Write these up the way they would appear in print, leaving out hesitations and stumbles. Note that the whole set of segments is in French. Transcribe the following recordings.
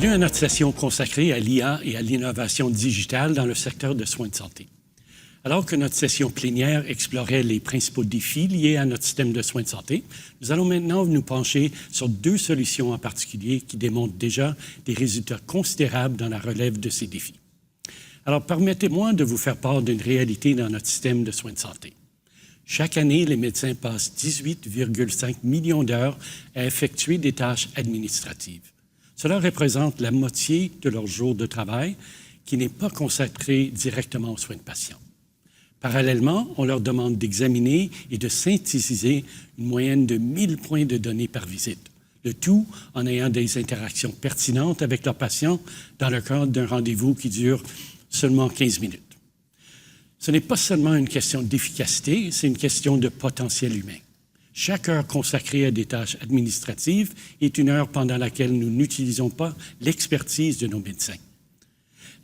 Bienvenue à notre session consacrée à l'IA et à l'innovation digitale dans le secteur de soins de santé. Alors que notre session plénière explorait les principaux défis liés à notre système de soins de santé, nous allons maintenant nous pencher sur deux solutions en particulier qui démontrent déjà des résultats considérables dans la relève de ces défis. Alors, permettez-moi de vous faire part d'une réalité dans notre système de soins de santé. Chaque année, les médecins passent 18,5 millions d'heures à effectuer des tâches administratives. Cela représente la moitié de leur jour de travail qui n'est pas consacré directement aux soins de patients. Parallèlement, on leur demande d'examiner et de synthétiser une moyenne de 1000 points de données par visite, le tout en ayant des interactions pertinentes avec leurs patients dans le cadre d'un rendez-vous qui dure seulement 15 minutes. Ce n'est pas seulement une question d'efficacité, c'est une question de potentiel humain. Chaque heure consacrée à des tâches administratives est une heure pendant laquelle nous n'utilisons pas l'expertise de nos médecins.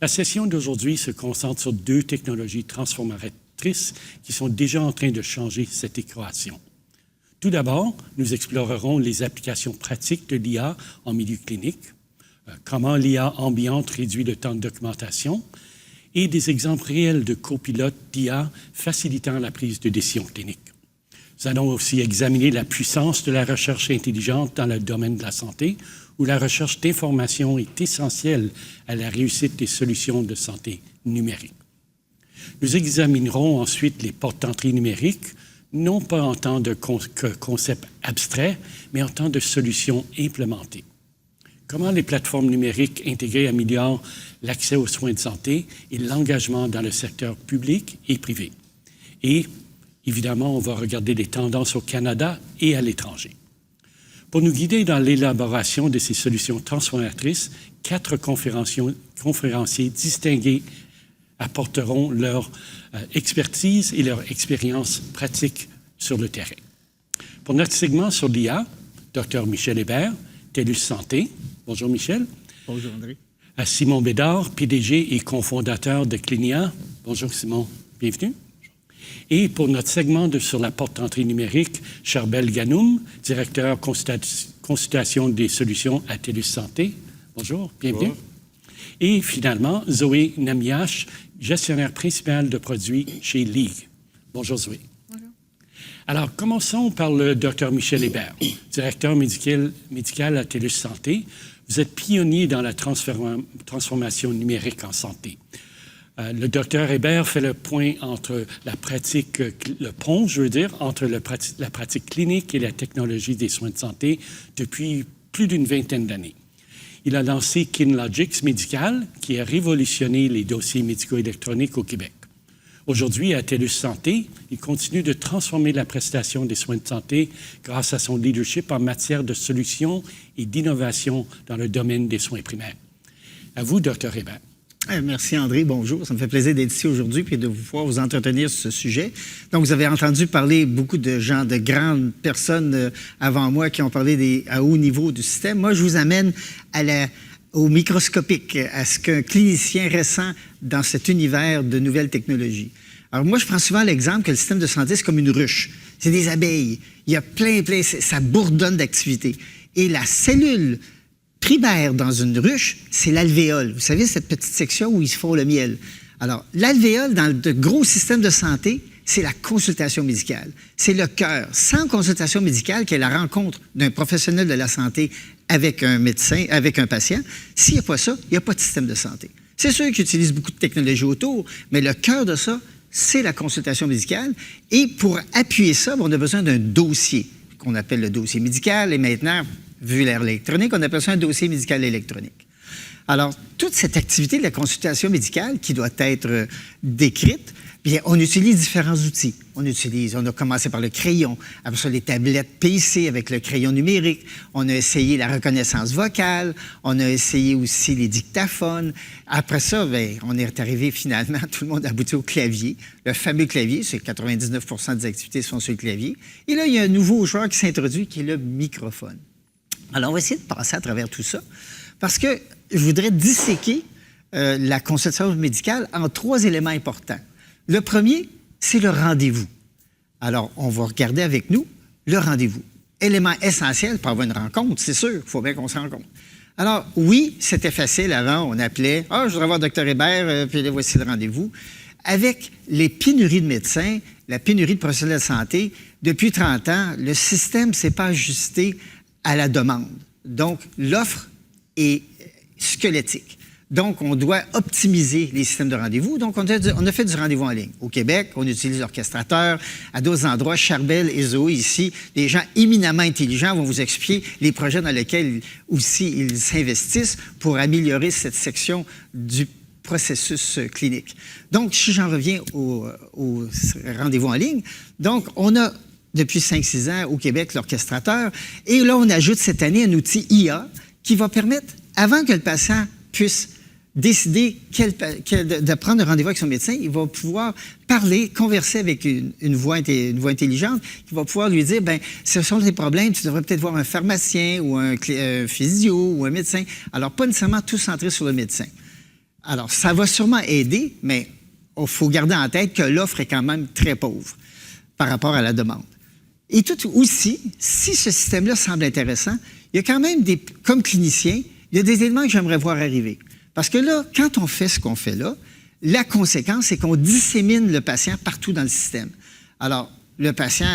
La session d'aujourd'hui se concentre sur deux technologies transformatrices qui sont déjà en train de changer cette équation. Tout d'abord, nous explorerons les applications pratiques de l'IA en milieu clinique, comment l'IA ambiante réduit le temps de documentation et des exemples réels de copilotes d'IA facilitant la prise de décision clinique. Nous allons aussi examiner la puissance de la recherche intelligente dans le domaine de la santé, où la recherche d'information est essentielle à la réussite des solutions de santé numérique. Nous examinerons ensuite les portes d'entrée numériques, non pas en tant de concept abstrait, mais en tant de solutions implémentées. Comment les plateformes numériques intégrées améliorent l'accès aux soins de santé et l'engagement dans le secteur public et privé. Et, évidemment, on va regarder les tendances au Canada et à l'étranger. Pour nous guider dans l'élaboration de ces solutions transformatrices, 4 conférenciers distingués apporteront leur expertise et leur expérience pratique sur le terrain. Pour notre segment sur l'IA, Dr Michel Hébert, TELUS Santé. Bonjour Michel. Bonjour André. À Simon Bédard, PDG et cofondateur de Clinia. Bonjour Simon, bienvenue. Et pour notre segment sur la porte d'entrée numérique, Charbel Ganoum, directeur consultation des solutions à TELUS Santé. Bonjour, bienvenue. Bonjour. Et finalement, Zoé Namiache, gestionnaire principal de produits chez League. Bonjour Zoé. Bonjour. Alors, commençons par le Dr Michel Hébert, directeur médical à TELUS Santé. Vous êtes pionnier dans la transformation numérique en santé. Le docteur Hébert fait le point entre entre la pratique clinique et la technologie des soins de santé depuis plus d'une vingtaine d'années. Il a lancé Kinlogics Médical, qui a révolutionné les dossiers médicaux électroniques au Québec. Aujourd'hui, à TELUS Santé, il continue de transformer la prestation des soins de santé grâce à son leadership en matière de solutions et d'innovation dans le domaine des soins primaires. À vous, Dr Hébert. Merci André, bonjour. Ça me fait plaisir d'être ici aujourd'hui et de pouvoir vous entretenir sur ce sujet. Donc, vous avez entendu parler beaucoup de gens, de grandes personnes avant moi qui ont parlé à haut niveau du système. Moi, je vous amène au microscopique, à ce qu'un clinicien ressent dans cet univers de nouvelles technologies. Alors, moi, je prends souvent l'exemple que le système de santé, c'est comme une ruche. C'est des abeilles. Il y a plein, ça bourdonne d'activités. Et la cellule primaire dans une ruche, c'est l'alvéole. Vous savez, cette petite section où ils se font le miel. Alors, l'alvéole, dans le gros système de santé, c'est la consultation médicale. C'est le cœur. Sans consultation médicale, qui est la rencontre d'un professionnel de la santé avec un médecin, avec un patient, s'il n'y a pas ça, il n'y a pas de système de santé. C'est sûr qu'ils utilisent beaucoup de technologies autour, mais le cœur de ça, c'est la consultation médicale. Et pour appuyer ça, on a besoin d'un dossier qu'on appelle le dossier médical. Et maintenant, vu l'ère électronique, on appelle ça un dossier médical électronique. Alors, toute cette activité de la consultation médicale qui doit être décrite, bien, on utilise différents outils. On a commencé par le crayon, après ça les tablettes PC avec le crayon numérique, on a essayé la reconnaissance vocale, on a essayé aussi les dictaphones. Après ça, bien, on est arrivé finalement, tout le monde a abouti au clavier, le fameux clavier, c'est 99% des activités sont sur le clavier. Et là, il y a un nouveau joueur qui s'introduit qui est le microphone. Alors, on va essayer de passer à travers tout ça parce que je voudrais disséquer la consultation médicale en 3 éléments importants. Le premier, c'est le rendez-vous. Alors, on va regarder avec nous le rendez-vous. Élément essentiel pour avoir une rencontre, c'est sûr, il faut bien qu'on se rencontre. Alors, oui, c'était facile avant. On appelait, « Ah, je voudrais voir Dr Hébert, puis là, voici le rendez-vous. » Avec les pénuries de médecins, la pénurie de professionnels de santé, depuis 30 ans, le système ne s'est pas ajusté à la demande. Donc, l'offre est squelettique. Donc, on doit optimiser les systèmes de rendez-vous. Donc, on a fait du rendez-vous en ligne. Au Québec, on utilise l'orchestrateur. À d'autres endroits, Charbel et Zoé, ici, des gens éminemment intelligents vont vous expliquer les projets dans lesquels aussi ils s'investissent pour améliorer cette section du processus clinique. Donc, si j'en reviens au rendez-vous en ligne, donc, on a depuis 5-6 ans au Québec l'orchestrateur. Et là, on ajoute cette année un outil IA qui va permettre, avant que le patient puisse décider de prendre un rendez-vous avec son médecin, il va pouvoir parler, converser avec une voix intelligente qui va pouvoir lui dire, bien, ce sont tes problèmes, tu devrais peut-être voir un pharmacien ou un physio ou un médecin. Alors, pas nécessairement tout centré sur le médecin. Alors, ça va sûrement aider, mais il faut garder en tête que l'offre est quand même très pauvre par rapport à la demande. Et tout aussi, si ce système-là semble intéressant, il y a quand même comme clinicien, il y a des éléments que j'aimerais voir arriver. Parce que là, quand on fait ce qu'on fait là, la conséquence, c'est qu'on dissémine le patient partout dans le système. Alors, le patient,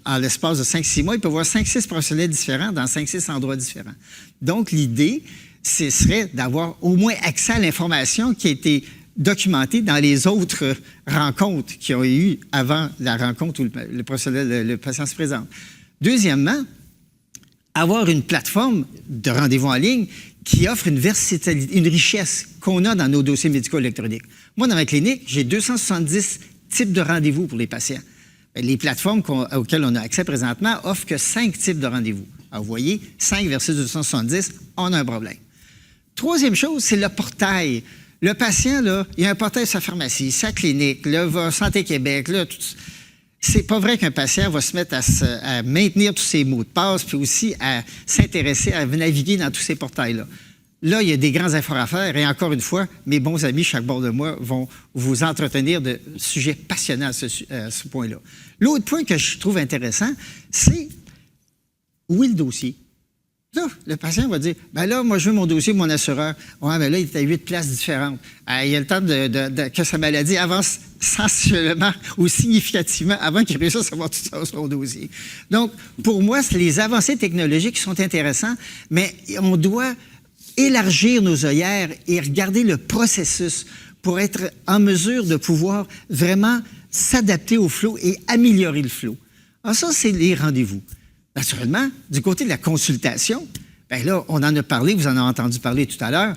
en l'espace de 5-6 mois, il peut voir 5-6 professionnels différents dans 5-6 endroits différents. Donc, l'idée, ce serait d'avoir au moins accès à l'information qui a été documentée dans les autres rencontres qui ont eu avant la rencontre où le patient se présente. Deuxièmement, avoir une plateforme de rendez-vous en ligne qui offre une versatilité, une richesse qu'on a dans nos dossiers médicaux électroniques. Moi, dans ma clinique, j'ai 270 types de rendez-vous pour les patients. Les plateformes auxquelles on a accès présentement offrent que 5 types de rendez-vous. Alors, vous voyez, 5 versus 270, on a un problème. Troisième chose, c'est le portail. Le patient, là, il y a un portail sur sa pharmacie, sa clinique, là, Santé Québec, là, tout. C'est pas vrai qu'un patient va se mettre à maintenir tous ses mots de passe, puis aussi à s'intéresser, à naviguer dans tous ces portails-là. Là, il y a des grands efforts à faire, et encore une fois, mes bons amis, chaque bord de moi, vont vous entretenir de sujets passionnants à ce point-là. L'autre point que je trouve intéressant, c'est où est le dossier? Là, le patient va dire, bien là, moi, je veux mon dossier de mon assureur. Ouais, bien là, il est à 8 places différentes. Il y a le temps que sa maladie avance sensiblement ou significativement avant qu'il réussisse à avoir tout ça sur son dossier. Donc, pour moi, c'est les avancées technologiques qui sont intéressantes, mais on doit élargir nos œillères et regarder le processus pour être en mesure de pouvoir vraiment s'adapter au flow et améliorer le flow. Alors ça, c'est les rendez-vous. Naturellement, du côté de la consultation, bien là, on en a parlé, vous en avez entendu parler tout à l'heure,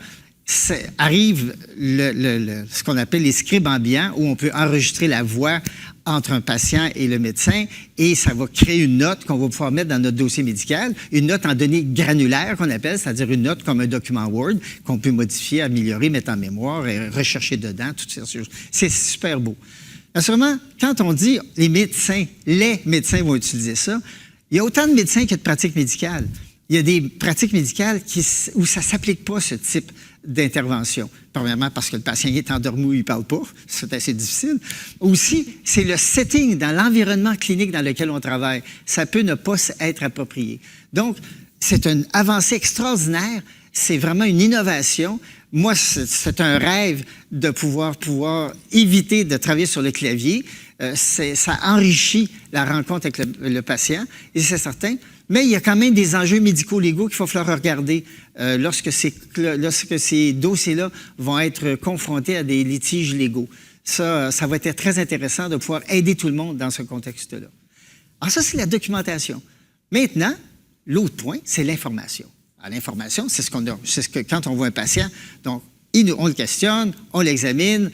arrive ce qu'on appelle les scribes ambiants, où on peut enregistrer la voix entre un patient et le médecin, et ça va créer une note qu'on va pouvoir mettre dans notre dossier médical, une note en données granulaires qu'on appelle, c'est-à-dire une note comme un document Word qu'on peut modifier, améliorer, mettre en mémoire et rechercher dedans, toutes ces choses. C'est super beau. Naturellement, quand on dit les médecins vont utiliser ça, il y a autant de médecins que de pratiques médicales. Il y a des pratiques médicales où ça ne s'applique pas, ce type d'intervention. Premièrement, parce que le patient est endormi ou il ne parle pas. C'est assez difficile. Aussi, c'est le setting dans l'environnement clinique dans lequel on travaille. Ça peut ne pas être approprié. Donc, c'est une avancée extraordinaire. C'est vraiment une innovation. Moi, c'est un rêve de pouvoir éviter de travailler sur le clavier. Ça enrichit la rencontre avec le patient, et c'est certain. Mais il y a quand même des enjeux médico-légaux qu'il va falloir regarder lorsque ces dossiers-là vont être confrontés à des litiges légaux. Ça va être très intéressant de pouvoir aider tout le monde dans ce contexte-là. Alors ça, c'est la documentation. Maintenant, l'autre point, c'est l'information. Alors, l'information, c'est ce que quand on voit un patient, donc on le questionne, on l'examine,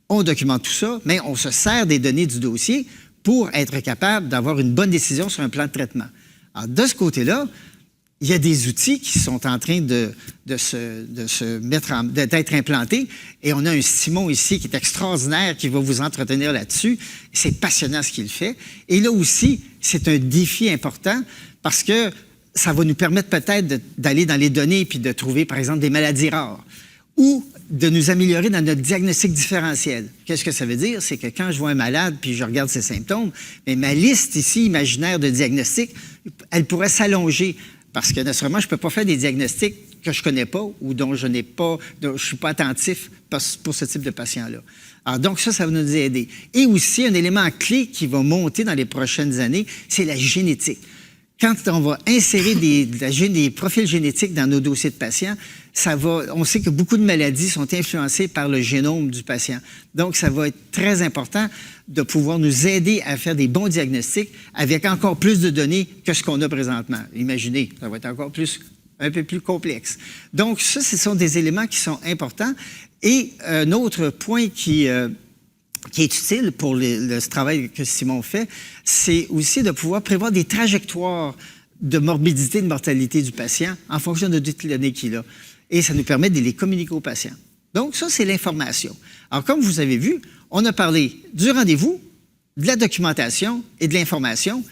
on documente tout ça, mais on se sert des données du dossier pour être capable d'avoir une bonne décision sur un plan de traitement. Alors, de ce côté-là, il y a des outils qui sont en train d'être implantés, et on a un Simon ici qui est extraordinaire, qui va vous entretenir là-dessus. C'est passionnant ce qu'il fait. Et là aussi, c'est un défi important parce que ça va nous permettre peut-être d'aller dans les données puis de trouver, par exemple, des maladies rares ou de nous améliorer dans notre diagnostic différentiel. Qu'est-ce que ça veut dire? C'est que quand je vois un malade puis je regarde ses symptômes, mais ma liste ici imaginaire de diagnostic, elle pourrait s'allonger Parce que, naturellement, je ne peux pas faire des diagnostics que je ne connais pas ou dont je ne suis pas attentif pour ce type de patient-là. Alors, donc, ça va nous aider. Et aussi, un élément clé qui va monter dans les prochaines années, c'est la génétique. Quand on va insérer des profils génétiques dans nos dossiers de patients, on sait que beaucoup de maladies sont influencées par le génome du patient. Donc, ça va être très important de pouvoir nous aider à faire des bons diagnostics avec encore plus de données que ce qu'on a présentement. Imaginez, ça va être un peu plus complexe. Donc, ça, ce sont des éléments qui sont importants. Et un autre point qui est utile pour ce travail que Simon fait, c'est aussi de pouvoir prévoir des trajectoires de morbidité et de mortalité du patient en fonction de toutes les données qu'il a. Et ça nous permet de les communiquer aux patients. Donc, ça, c'est l'information. Alors, comme vous avez vu, on a parlé du rendez-vous, de la documentation et de l'information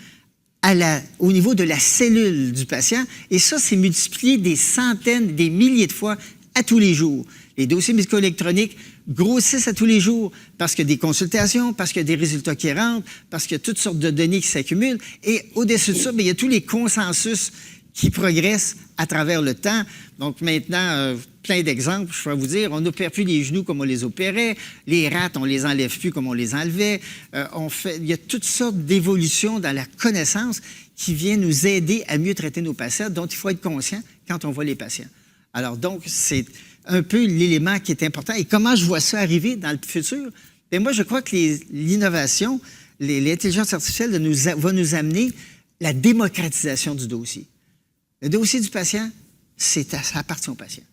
au niveau de la cellule du patient. Et ça, c'est multiplié des centaines, des milliers de fois à tous les jours. Les dossiers médico-électroniques grossissent à tous les jours parce qu'il y a des consultations, parce qu'il y a des résultats qui rentrent, parce qu'il y a toutes sortes de données qui s'accumulent. Et au-dessus de ça, bien, il y a tous les consensus qui progressent à travers le temps. Donc maintenant, plein d'exemples, je vais vous dire, on n'opère plus les genoux comme on les opérait, les rats, on les enlève plus comme on les enlevait. Il y a toutes sortes d'évolutions dans la connaissance qui viennent nous aider à mieux traiter nos patients, dont il faut être conscient quand on voit les patients. Alors donc, c'est un peu l'élément qui est important. Et comment je vois ça arriver dans le futur? Bien, moi, je crois que l'innovation, l'intelligence artificielle va nous amener la démocratisation du dossier. Le dossier du patient, ça appartient au patient.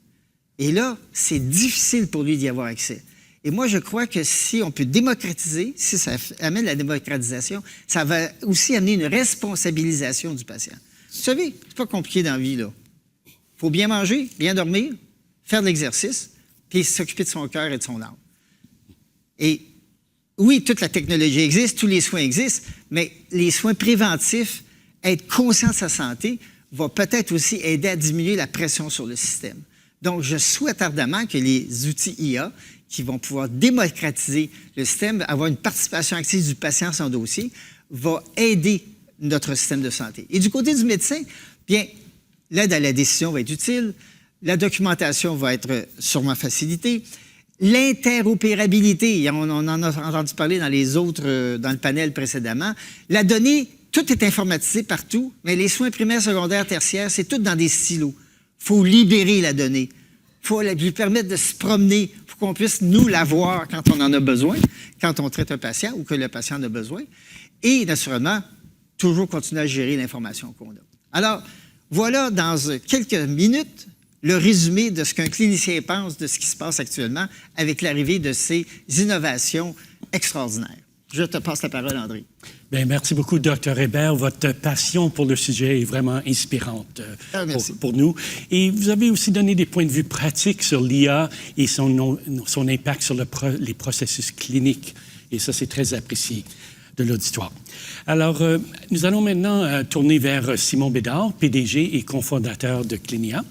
Et là, c'est difficile pour lui d'y avoir accès. Et moi, je crois que si on peut démocratiser, si ça amène la démocratisation, ça va aussi amener une responsabilisation du patient. Vous savez, c'est pas compliqué dans la vie, là. Il faut bien manger, bien dormir, faire de l'exercice, puis s'occuper de son cœur et de son âme. Et oui, toute la technologie existe, tous les soins existent, mais les soins préventifs, être conscient de sa santé, va peut-être aussi aider à diminuer la pression sur le système. Donc, je souhaite ardemment que les outils IA qui vont pouvoir démocratiser le système, avoir une participation active du patient à son dossier, va aider notre système de santé. Et du côté du médecin, bien, l'aide à la décision va être utile, la documentation va être sûrement facilitée, l'interopérabilité, on en a entendu parler dans le panel précédemment, la donnée, tout est informatisé partout, mais les soins primaires, secondaires, tertiaires, c'est tout dans des silos. Il faut libérer la donnée. Il faut lui permettre de se promener pour qu'on puisse nous la voir quand on en a besoin, quand on traite un patient ou que le patient en a besoin. Et, naturellement, toujours continuer à gérer l'information qu'on a. Alors, voilà, dans quelques minutes, le résumé de ce qu'un clinicien pense de ce qui se passe actuellement avec l'arrivée de ces innovations extraordinaires. Je te passe la parole, André. Bien, merci beaucoup, Dr. Hébert. Votre passion pour le sujet est vraiment inspirante pour nous. Et vous avez aussi donné des points de vue pratiques sur l'IA et son impact sur les processus cliniques. Et ça, c'est très apprécié de l'auditoire. Alors, nous allons maintenant tourner vers Simon Bédard, PDG et cofondateur de Clinia.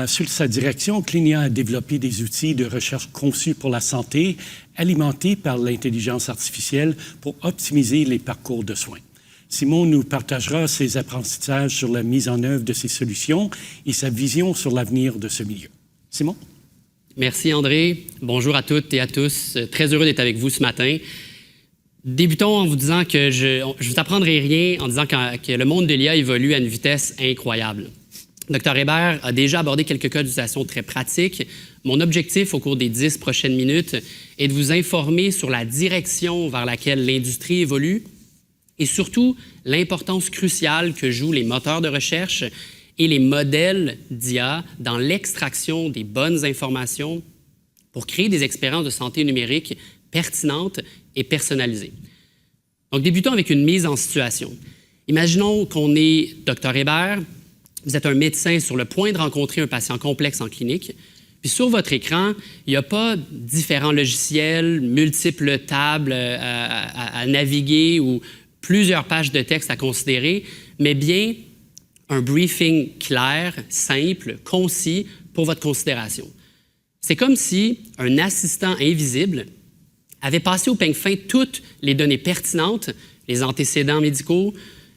Sous sa direction, Clinia a développé des outils de recherche conçus pour la santé, alimentés par l'intelligence artificielle pour optimiser les parcours de soins. Simon nous partagera ses apprentissages sur la mise en œuvre de ces solutions et sa vision sur l'avenir de ce milieu. Simon? Merci, André. Bonjour à toutes et à tous. Très heureux d'être avec vous ce matin. Débutons en vous disant que je ne vous apprendrai rien en disant que le monde de l'IA évolue à une vitesse incroyable. Dr. Hébert a déjà abordé quelques cas d'utilisation très pratiques. Mon objectif au cours des 10 prochaines minutes est de vous informer sur la direction vers laquelle l'industrie évolue et surtout l'importance cruciale que jouent les moteurs de recherche et les modèles d'IA dans l'extraction des bonnes informations pour créer des expériences de santé numérique pertinentes et personnalisées. Donc, débutons avec une mise en situation. Imaginons qu'on est Dr. Hébert. Vous êtes un médecin sur le point de rencontrer un patient complexe en clinique. Puis sur votre écran, il n'y a pas différents logiciels, multiples tables à naviguer ou plusieurs pages de texte à considérer, mais bien un briefing clair, simple, concis pour votre considération. C'est comme si un assistant invisible avait passé au peigne fin toutes les données pertinentes, les antécédents médicaux,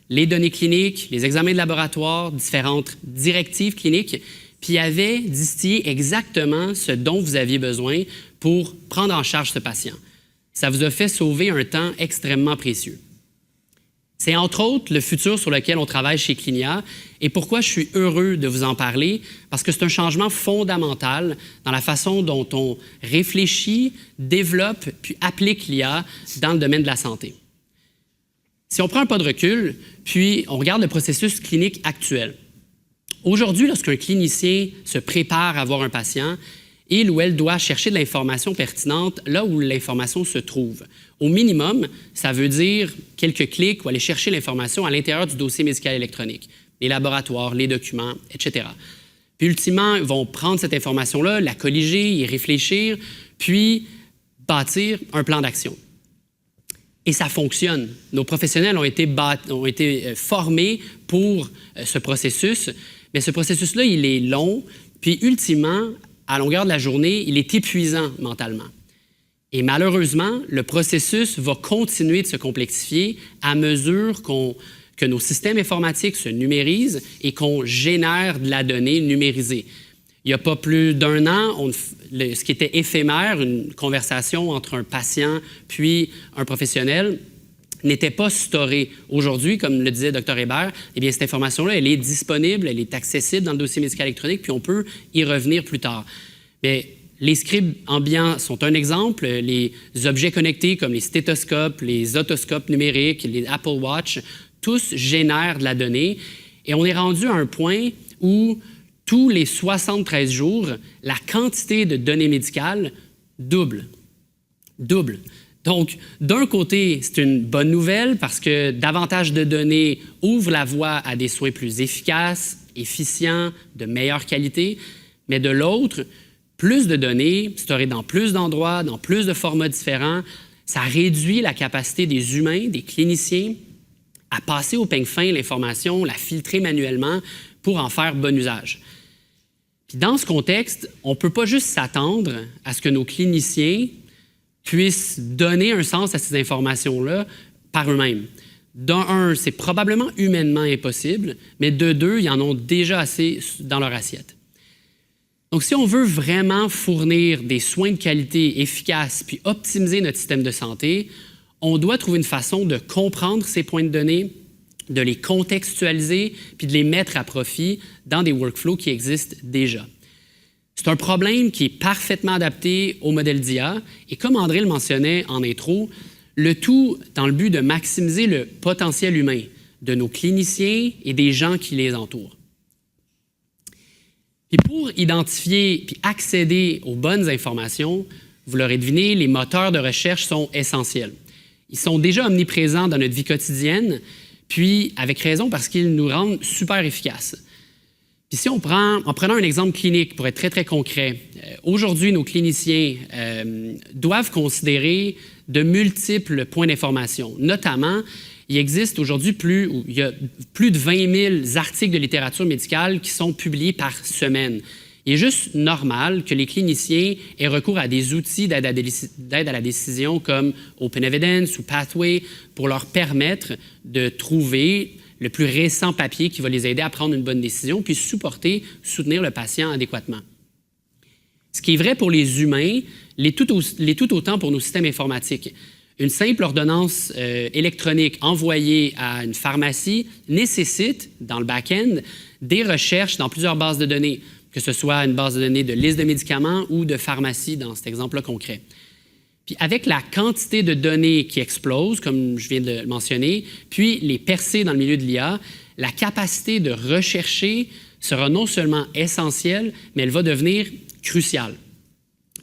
les données cliniques, les examens de laboratoire, différentes directives cliniques, puis il avait distillé exactement ce dont vous aviez besoin pour prendre en charge ce patient. Ça vous a fait sauver un temps extrêmement précieux. C'est entre autres le futur sur lequel on travaille chez Clinia et pourquoi je suis heureux de vous en parler, parce que c'est un changement fondamental dans la façon dont on réfléchit, développe puis applique l'IA dans le domaine de la santé. Si on prend un pas de recul, puis on regarde le processus clinique actuel. Aujourd'hui, lorsqu'un clinicien se prépare à voir un patient, il ou elle doit chercher de l'information pertinente là où l'information se trouve. Au minimum, ça veut dire quelques clics ou aller chercher l'information à l'intérieur du dossier médical électronique, les laboratoires, les documents, etc. Puis ultimement, ils vont prendre cette information-là, la colliger, y réfléchir, puis bâtir un plan d'action. Et ça fonctionne. Nos professionnels ont été formés pour ce processus, mais ce processus-là, il est long, puis ultimement, à longueur de la journée, il est épuisant mentalement. Et malheureusement, le processus va continuer de se complexifier à mesure que nos systèmes informatiques se numérisent et qu'on génère de la donnée numérisée. Il n'y a pas plus d'1 an, ce qui était éphémère, une conversation entre un patient puis un professionnel, n'était pas storée. Aujourd'hui, comme le disait Dr Hébert, eh bien, cette information-là, elle est disponible, elle est accessible dans le dossier médical électronique, puis on peut y revenir plus tard. Mais les scribes ambiants sont un exemple. Les objets connectés comme les stéthoscopes, les otoscopes numériques, les Apple Watch, tous génèrent de la donnée. Et on est rendu à un point où tous les 73 jours, la quantité de données médicales double. Donc, d'un côté, c'est une bonne nouvelle parce que davantage de données ouvrent la voie à des soins plus efficaces, efficients, de meilleure qualité. Mais de l'autre, plus de données, storées dans plus d'endroits, dans plus de formats différents, ça réduit la capacité des humains, des cliniciens, à passer au peigne fin l'information, la filtrer manuellement pour en faire bon usage. Puis dans ce contexte, on ne peut pas juste s'attendre à ce que nos cliniciens puissent donner un sens à ces informations-là par eux-mêmes. D'un, c'est probablement humainement impossible, mais de deux, ils en ont déjà assez dans leur assiette. Donc, si on veut vraiment fournir des soins de qualité efficaces puis optimiser notre système de santé, on doit trouver une façon de comprendre ces points de données, de les contextualiser puis de les mettre à profit dans des workflows qui existent déjà. C'est un problème qui est parfaitement adapté au modèle d'IA et comme André le mentionnait en intro, le tout dans le but de maximiser le potentiel humain de nos cliniciens et des gens qui les entourent. Puis pour identifier puis accéder aux bonnes informations, vous l'aurez deviné, les moteurs de recherche sont essentiels. Ils sont déjà omniprésents dans notre vie quotidienne, puis avec raison parce qu'ils nous rendent super efficaces. Puis si en prenant un exemple clinique pour être très, très concret, aujourd'hui, nos cliniciens doivent considérer de multiples points d'information. Notamment, il existe aujourd'hui il y a plus de 20 000 articles de littérature médicale qui sont publiés par semaine. Il est juste normal que les cliniciens aient recours à des outils d'aide à la décision comme Open Evidence ou Pathway pour leur permettre de trouver le plus récent papier qui va les aider à prendre une bonne décision puis soutenir le patient adéquatement. Ce qui est vrai pour les humains l'est tout autant pour nos systèmes informatiques. Une simple ordonnance électronique envoyée à une pharmacie nécessite, dans le back-end, des recherches dans plusieurs bases de données, que ce soit une base de données de liste de médicaments ou de pharmacie dans cet exemple-là concret. Puis avec la quantité de données qui explose, comme je viens de le mentionner, puis les percées dans le milieu de l'IA, la capacité de rechercher sera non seulement essentielle, mais elle va devenir cruciale.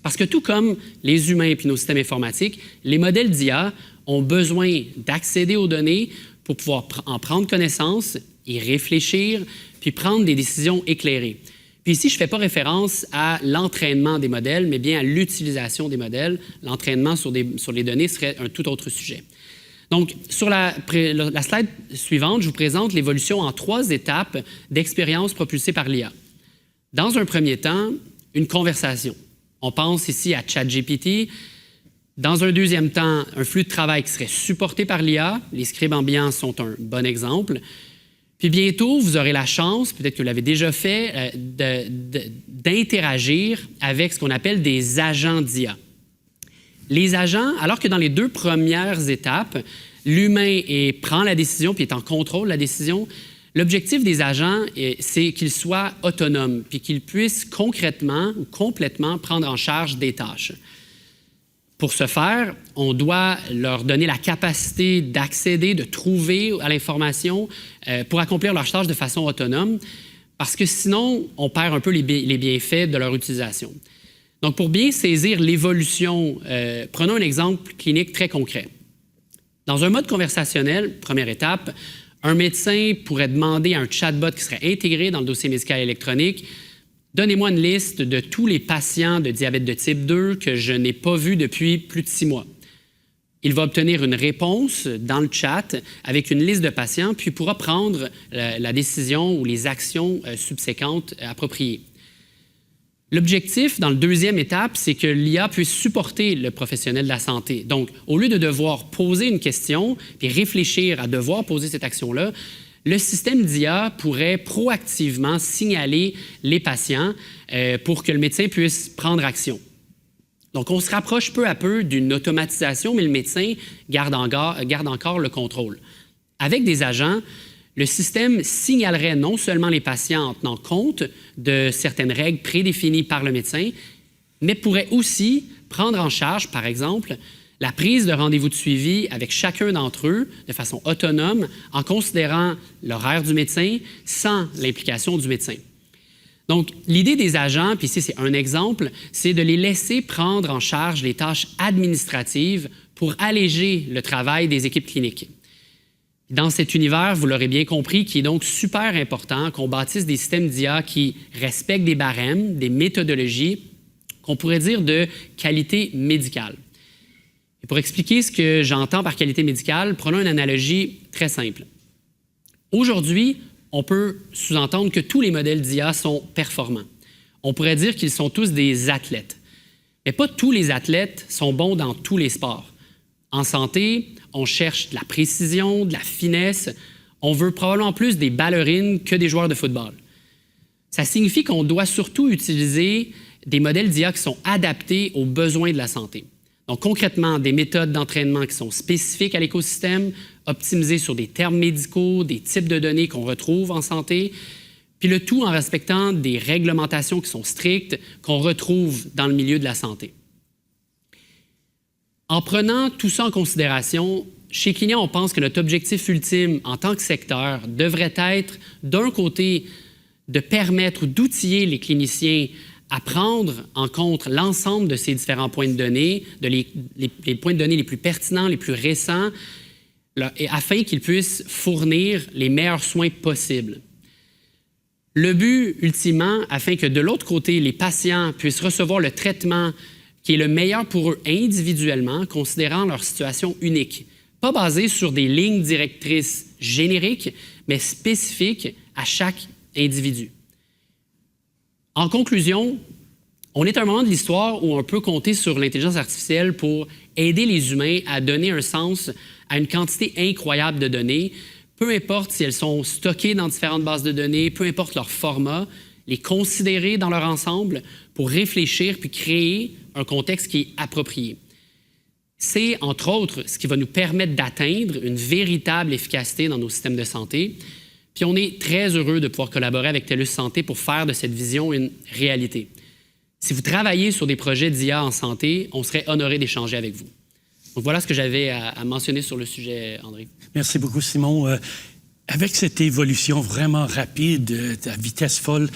Parce que tout comme les humains puis nos systèmes informatiques, les modèles d'IA ont besoin d'accéder aux données pour pouvoir en prendre connaissance, y réfléchir, puis prendre des décisions éclairées. Puis ici, je ne fais pas référence à l'entraînement des modèles, mais bien à l'utilisation des modèles. L'entraînement sur les données serait un tout autre sujet. Donc, sur la slide suivante, je vous présente l'évolution en 3 étapes d'expérience propulsée par l'IA. Dans un premier temps, une conversation. On pense ici à ChatGPT. Dans un deuxième temps, un flux de travail qui serait supporté par l'IA. Les scribes ambiants sont un bon exemple. Puis bientôt, vous aurez la chance, peut-être que vous l'avez déjà fait, d'interagir avec ce qu'on appelle des agents d'IA. Les agents, alors que dans les 2 premières étapes, l'humain prend la décision puis est en contrôle de la décision, l'objectif des agents, c'est qu'ils soient autonomes puis qu'ils puissent concrètement ou complètement prendre en charge des tâches. Pour ce faire, on doit leur donner la capacité d'accéder, de trouver à l'information pour accomplir leurs tâches de façon autonome, parce que sinon, on perd un peu les bienfaits de leur utilisation. Donc, pour bien saisir l'évolution, prenons un exemple clinique très concret. Dans un mode conversationnel, première étape, un médecin pourrait demander à un chatbot qui serait intégré dans le dossier médical électronique: donnez-moi une liste de tous les patients de diabète de type 2 que je n'ai pas vus depuis plus de 6 mois. Il va obtenir une réponse dans le chat avec une liste de patients, puis pourra prendre la décision ou les actions subséquentes appropriées. L'objectif, dans la deuxième étape, c'est que l'IA puisse supporter le professionnel de la santé. Donc, au lieu de devoir poser une question puis réfléchir à devoir poser cette action-là, le système d'IA pourrait proactivement signaler les patients pour que le médecin puisse prendre action. Donc, on se rapproche peu à peu d'une automatisation, mais le médecin garde encore le contrôle. Avec des agents, le système signalerait non seulement les patients en tenant compte de certaines règles prédéfinies par le médecin, mais pourrait aussi prendre en charge, par exemple, la prise de rendez-vous de suivi avec chacun d'entre eux de façon autonome en considérant l'horaire du médecin sans l'implication du médecin. Donc, l'idée des agents, puis ici c'est un exemple, c'est de les laisser prendre en charge les tâches administratives pour alléger le travail des équipes cliniques. Dans cet univers, vous l'aurez bien compris, qui est donc super important qu'on bâtisse des systèmes d'IA qui respectent des barèmes, des méthodologies, qu'on pourrait dire de qualité médicale. Et pour expliquer ce que j'entends par qualité médicale, prenons une analogie très simple. Aujourd'hui, on peut sous-entendre que tous les modèles d'IA sont performants. On pourrait dire qu'ils sont tous des athlètes. Mais pas tous les athlètes sont bons dans tous les sports. En santé, on cherche de la précision, de la finesse. On veut probablement plus des ballerines que des joueurs de football. Ça signifie qu'on doit surtout utiliser des modèles d'IA qui sont adaptés aux besoins de la santé. Donc, concrètement, des méthodes d'entraînement qui sont spécifiques à l'écosystème, optimisées sur des termes médicaux, des types de données qu'on retrouve en santé, puis le tout en respectant des réglementations qui sont strictes, qu'on retrouve dans le milieu de la santé. En prenant tout ça en considération, chez Clinian, on pense que notre objectif ultime en tant que secteur devrait être, d'un côté, de permettre ou d'outiller les cliniciens à prendre en compte l'ensemble de ces différents points de données, les points de données les plus pertinents, les plus récents, afin qu'ils puissent fournir les meilleurs soins possibles. Le but, ultimement, afin que de l'autre côté, les patients puissent recevoir le traitement qui est le meilleur pour eux individuellement, considérant leur situation unique, pas basé sur des lignes directrices génériques, mais spécifiques à chaque individu. En conclusion, on est à un moment de l'histoire où on peut compter sur l'intelligence artificielle pour aider les humains à donner un sens à une quantité incroyable de données, peu importe si elles sont stockées dans différentes bases de données, peu importe leur format, les considérer dans leur ensemble pour réfléchir puis créer un contexte qui est approprié. C'est, entre autres, ce qui va nous permettre d'atteindre une véritable efficacité dans nos systèmes de santé. Puis on est très heureux de pouvoir collaborer avec TELUS Santé pour faire de cette vision une réalité. Si vous travaillez sur des projets d'IA en santé, on serait honoré d'échanger avec vous. Donc voilà ce que j'avais à mentionner sur le sujet, André. Merci beaucoup, Simon. Avec cette évolution vraiment rapide, à vitesse folle,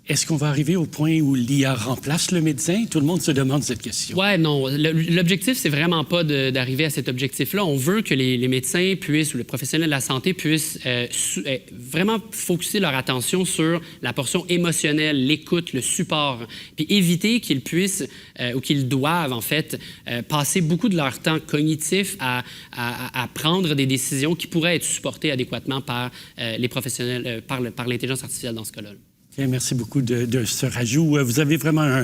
est-ce qu'on va arriver au point où l'IA remplace le médecin? Tout le monde se demande cette question. Ouais, non. L'objectif, c'est vraiment pas d'arriver à cet objectif-là. On veut que les médecins puissent, ou les professionnels de la santé puissent vraiment focusser leur attention sur la portion émotionnelle, l'écoute, le support, puis éviter qu'ils puissent, ou qu'ils doivent, en fait, passer beaucoup de leur temps cognitif à prendre des décisions qui pourraient être supportées adéquatement par les professionnels, par l'intelligence artificielle dans ce cas-là. Okay, merci beaucoup de ce rajout. Vous avez vraiment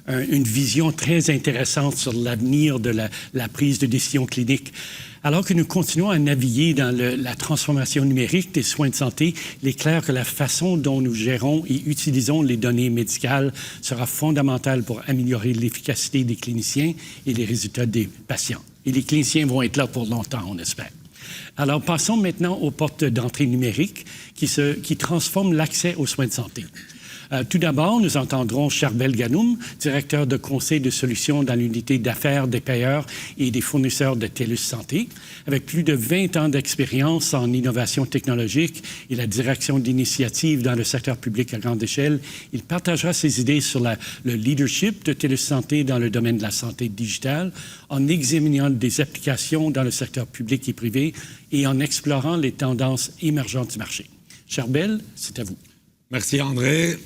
une vision très intéressante sur l'avenir de la prise de décision clinique. Alors que nous continuons à naviguer dans la transformation numérique des soins de santé, il est clair que la façon dont nous gérons et utilisons les données médicales sera fondamentale pour améliorer l'efficacité des cliniciens et les résultats des patients. Et les cliniciens vont être là pour longtemps, on espère. Alors, passons maintenant aux portes d'entrée numériques qui transforment l'accès aux soins de santé. Tout d'abord, nous entendrons Charbel Ganoum, directeur de conseil de solutions dans l'unité d'affaires des payeurs et des fournisseurs de TELUS Santé. Avec plus de 20 ans d'expérience en innovation technologique et la direction d'initiatives dans le secteur public à grande échelle, il partagera ses idées sur le leadership de TELUS Santé dans le domaine de la santé digitale, en examinant des applications dans le secteur public et privé et en explorant les tendances émergentes du marché. Charbel, c'est à vous. Merci André.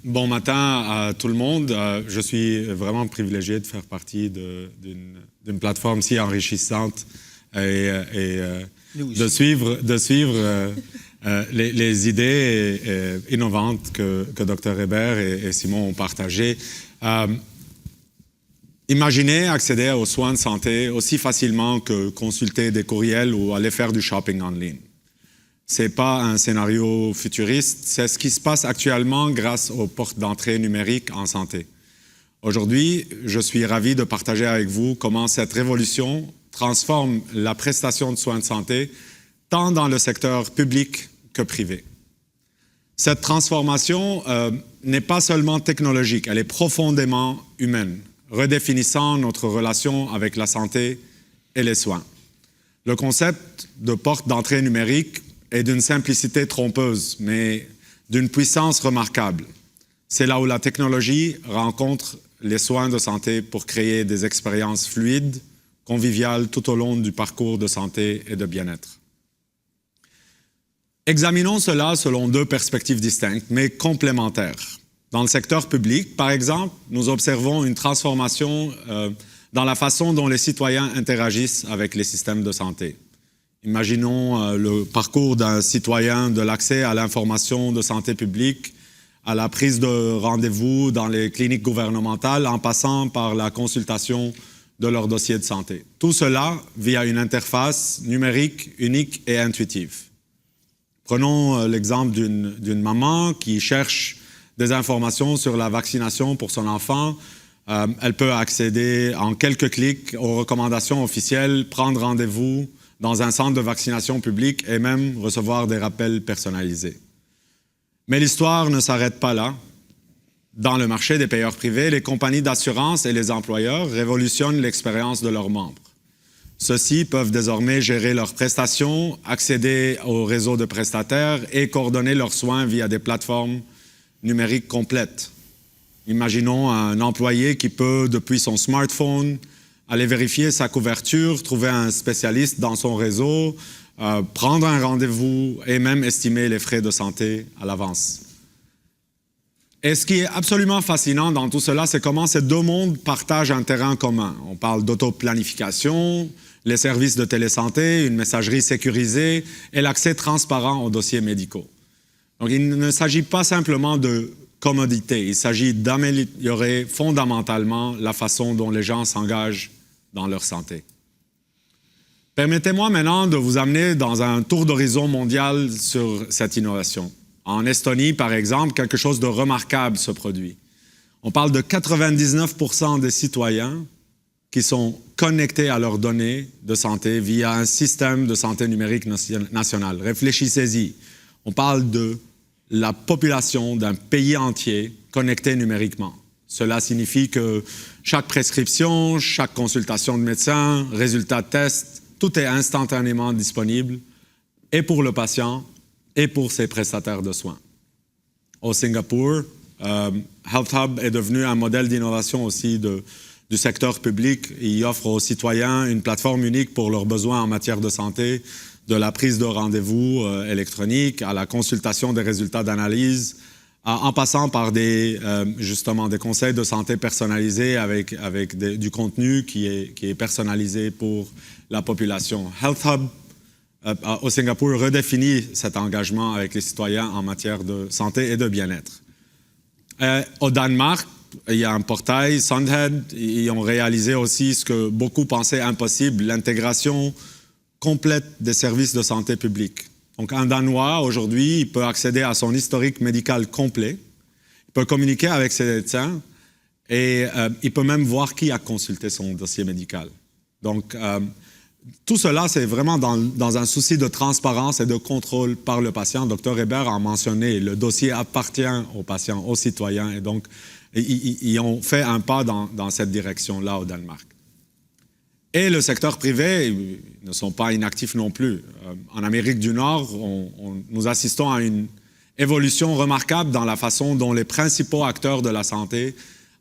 Bon matin à tout le monde. Je suis vraiment privilégié de faire partie d'une plateforme si enrichissante et de suivre les idées innovantes que Dr Hébert et Simon ont partagées. Imaginez accéder aux soins de santé aussi facilement que consulter des courriels ou aller faire du shopping en ligne. Ce n'est pas un scénario futuriste, c'est ce qui se passe actuellement grâce aux portes d'entrée numériques en santé. Aujourd'hui, je suis ravi de partager avec vous comment cette révolution transforme la prestation de soins de santé tant dans le secteur public que privé. Cette transformation n'est pas seulement technologique, elle est profondément humaine, redéfinissant notre relation avec la santé et les soins. Le concept de porte d'entrée numérique est d'une simplicité trompeuse, mais d'une puissance remarquable. C'est là où la technologie rencontre les soins de santé pour créer des expériences fluides, conviviales tout au long du parcours de santé et de bien-être. Examinons cela selon deux perspectives distinctes, mais complémentaires. Dans le secteur public, par exemple, nous observons une transformation dans la façon dont les citoyens interagissent avec les systèmes de santé. Imaginons le parcours d'un citoyen de l'accès à l'information de santé publique, à la prise de rendez-vous dans les cliniques gouvernementales, en passant par la consultation de leur dossier de santé. Tout cela via une interface numérique unique et intuitive. Prenons l'exemple d'une maman qui cherche des informations sur la vaccination pour son enfant. Elle peut accéder en quelques clics aux recommandations officielles, prendre rendez-vous dans un centre de vaccination public et même recevoir des rappels personnalisés. Mais l'histoire ne s'arrête pas là. Dans le marché des payeurs privés, les compagnies d'assurance et les employeurs révolutionnent l'expérience de leurs membres. Ceux-ci peuvent désormais gérer leurs prestations, accéder au réseau de prestataires et coordonner leurs soins via des plateformes numériques complètes. Imaginons un employé qui peut, depuis son smartphone, aller vérifier sa couverture, trouver un spécialiste dans son réseau, prendre un rendez-vous et même estimer les frais de santé à l'avance. Et ce qui est absolument fascinant dans tout cela, c'est comment ces deux mondes partagent un terrain commun. On parle d'autoplanification, les services de télésanté, une messagerie sécurisée et l'accès transparent aux dossiers médicaux. Donc il ne s'agit pas simplement de commodité, il s'agit d'améliorer fondamentalement la façon dont les gens s'engagent dans leur santé. Permettez-moi maintenant de vous amener dans un tour d'horizon mondial sur cette innovation. En Estonie, par exemple, quelque chose de remarquable se produit. On parle de 99% des citoyens qui sont connectés à leurs données de santé via un système de santé numérique national. Réfléchissez-y. On parle de la population d'un pays entier connectée numériquement. Cela signifie que chaque prescription, chaque consultation de médecin, résultat de test, tout est instantanément disponible et pour le patient et pour ses prestataires de soins. Au Singapour, Health Hub est devenu un modèle d'innovation aussi du secteur public. Il offre aux citoyens une plateforme unique pour leurs besoins en matière de santé, de la prise de rendez-vous électronique à la consultation des résultats d'analyse, en passant par justement des conseils de santé personnalisés avec du contenu qui est personnalisé pour la population. Health Hub au Singapour redéfinit cet engagement avec les citoyens en matière de santé et de bien-être. Au Danemark, il y a un portail, Sundhed, ils ont réalisé aussi ce que beaucoup pensaient impossible, l'intégration complète des services de santé publique. Donc un Danois, aujourd'hui, il peut accéder à son historique médical complet, il peut communiquer avec ses médecins et il peut même voir qui a consulté son dossier médical. Donc tout cela, c'est vraiment dans un souci de transparence et de contrôle par le patient. Dr Hébert a mentionné, le dossier appartient aux patients, aux citoyens, et donc ils ont fait un pas dans cette direction-là au Danemark. Et le secteur privé, ils ne sont pas inactifs non plus. En Amérique du Nord, nous assistons à une évolution remarquable dans la façon dont les principaux acteurs de la santé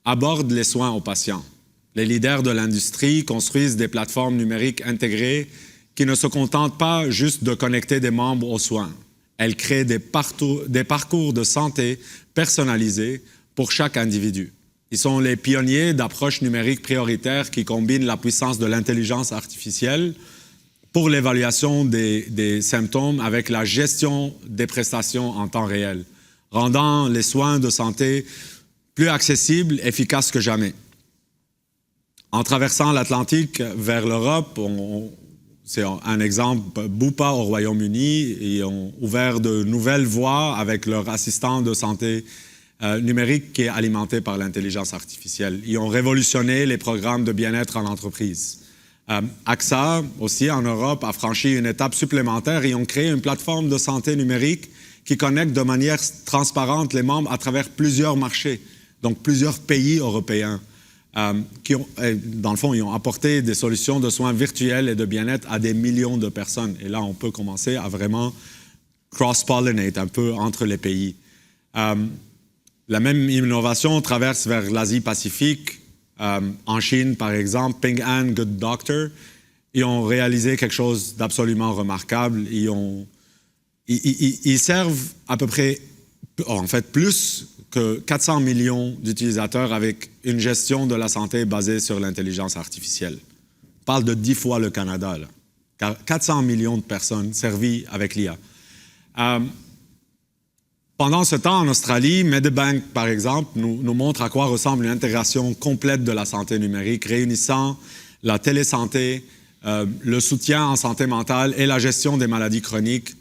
abordent les soins aux patients. Les leaders de l'industrie construisent des plateformes numériques intégrées qui ne se contentent pas juste de connecter des membres aux soins. Elles créent des parcours de santé personnalisés pour chaque individu. Ils sont les pionniers d'approches numériques prioritaires qui combinent la puissance de l'intelligence artificielle pour l'évaluation des symptômes avec la gestion des prestations en temps réel, rendant les soins de santé plus accessibles, efficaces que jamais. En traversant l'Atlantique vers l'Europe, c'est un exemple, Bupa au Royaume-Uni, ils ont ouvert de nouvelles voies avec leur assistant de santé numérique qui est alimenté par l'intelligence artificielle. Ils ont révolutionné les programmes de bien-être en entreprise. AXA, aussi en Europe, a franchi une étape supplémentaire. Ils ont créé une plateforme de santé numérique qui connecte de manière transparente les membres à travers plusieurs marchés, donc plusieurs pays européens. Qui ont, dans le fond, ils ont apporté des solutions de soins virtuels et de bien-être à des millions de personnes. Et là, on peut commencer à vraiment cross-pollinate un peu entre les pays. La même innovation traverse vers l'Asie-Pacifique. En Chine, par exemple, Ping An Good Doctor, ils ont réalisé quelque chose d'absolument remarquable. Ils servent à peu près, en fait, plus que 400 millions d'utilisateurs avec une gestion de la santé basée sur l'intelligence artificielle. On parle de 10 fois le Canada, là. 400 millions de personnes servies avec l'IA. Pendant ce temps, en Australie, Medibank, par exemple, nous montre à quoi ressemble une intégration complète de la santé numérique, réunissant la télésanté, le soutien en santé mentale et la gestion des maladies chroniques,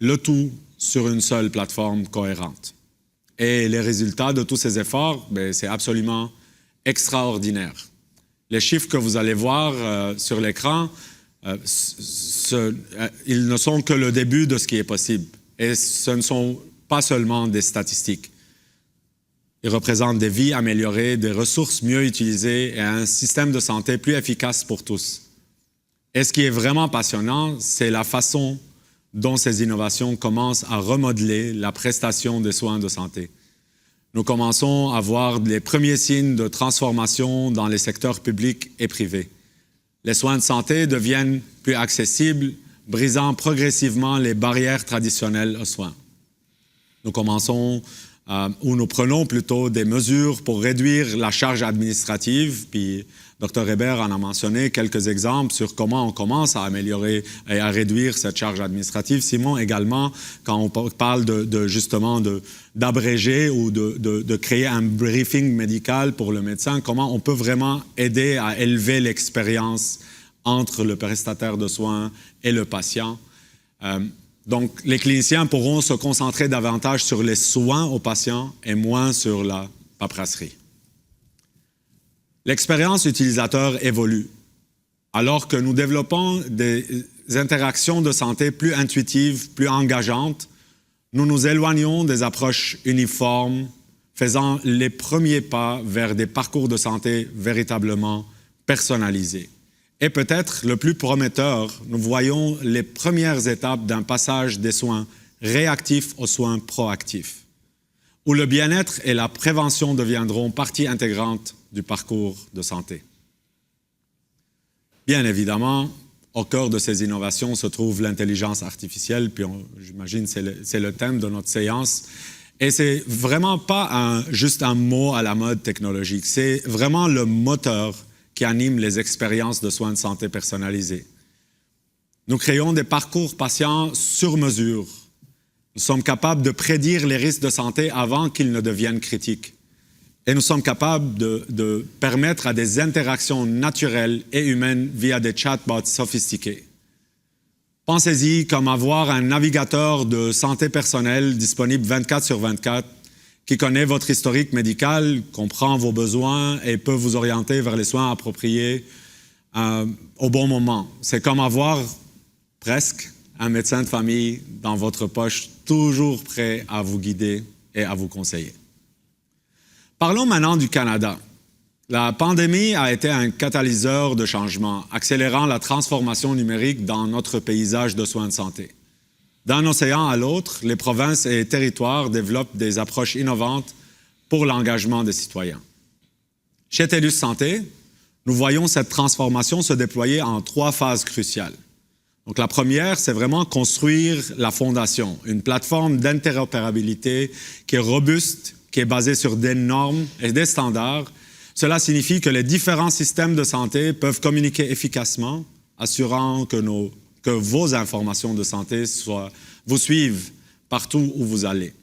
le tout sur une seule plateforme cohérente. Et les résultats de tous ces efforts, c'est absolument extraordinaire. Les chiffres que vous allez voir sur l'écran, ils ne sont que le début de ce qui est possible. Et ce ne sont pas seulement des statistiques. Ils représentent des vies améliorées, des ressources mieux utilisées et un système de santé plus efficace pour tous. Et ce qui est vraiment passionnant, c'est la façon dont ces innovations commencent à remodeler la prestation des soins de santé. Nous commençons à voir les premiers signes de transformation dans les secteurs publics et privés. Les soins de santé deviennent plus accessibles, brisant progressivement les barrières traditionnelles aux soins. Nous prenons plutôt des mesures pour réduire la charge administrative, puis Dr Hébert en a mentionné quelques exemples sur comment on commence à améliorer et à réduire cette charge administrative. Simon également, quand on parle justement d'abréger ou de créer un briefing médical pour le médecin, comment on peut vraiment aider à élever l'expérience entre le prestataire de soins et le patient. Donc, les cliniciens pourront se concentrer davantage sur les soins aux patients et moins sur la paperasserie. L'expérience utilisateur évolue. Alors que nous développons des interactions de santé plus intuitives, plus engageantes, nous nous éloignons des approches uniformes, faisant les premiers pas vers des parcours de santé véritablement personnalisés. Et peut-être le plus prometteur, nous voyons les premières étapes d'un passage des soins réactifs aux soins proactifs, où le bien-être et la prévention deviendront partie intégrante du parcours de santé. Bien évidemment, au cœur de ces innovations se trouve l'intelligence artificielle, puis j'imagine c'est le thème de notre séance. Et c'est vraiment pas juste un mot à la mode technologique, c'est vraiment le moteur qui anime les expériences de soins de santé personnalisés. Nous créons des parcours patients sur mesure. Nous sommes capables de prédire les risques de santé avant qu'ils ne deviennent critiques. Et nous sommes capables de permettre à des interactions naturelles et humaines via des chatbots sophistiqués. Pensez-y comme avoir un navigateur de santé personnelle disponible 24 sur 24 qui connaît votre historique médical, comprend vos besoins et peut vous orienter vers les soins appropriés au bon moment. C'est comme avoir presque un médecin de famille dans votre poche, toujours prêt à vous guider et à vous conseiller. Parlons maintenant du Canada. La pandémie a été un catalyseur de changement, accélérant la transformation numérique dans notre paysage de soins de santé. D'un océan à l'autre, les provinces et territoires développent des approches innovantes pour l'engagement des citoyens. Chez TELUS Santé, nous voyons cette transformation se déployer en 3 phases cruciales. Donc la première, c'est vraiment construire la fondation, une plateforme d'interopérabilité qui est robuste, qui est basée sur des normes et des standards. Cela signifie que les différents systèmes de santé peuvent communiquer efficacement, assurant que vos informations de santé vous suivent partout où vous allez.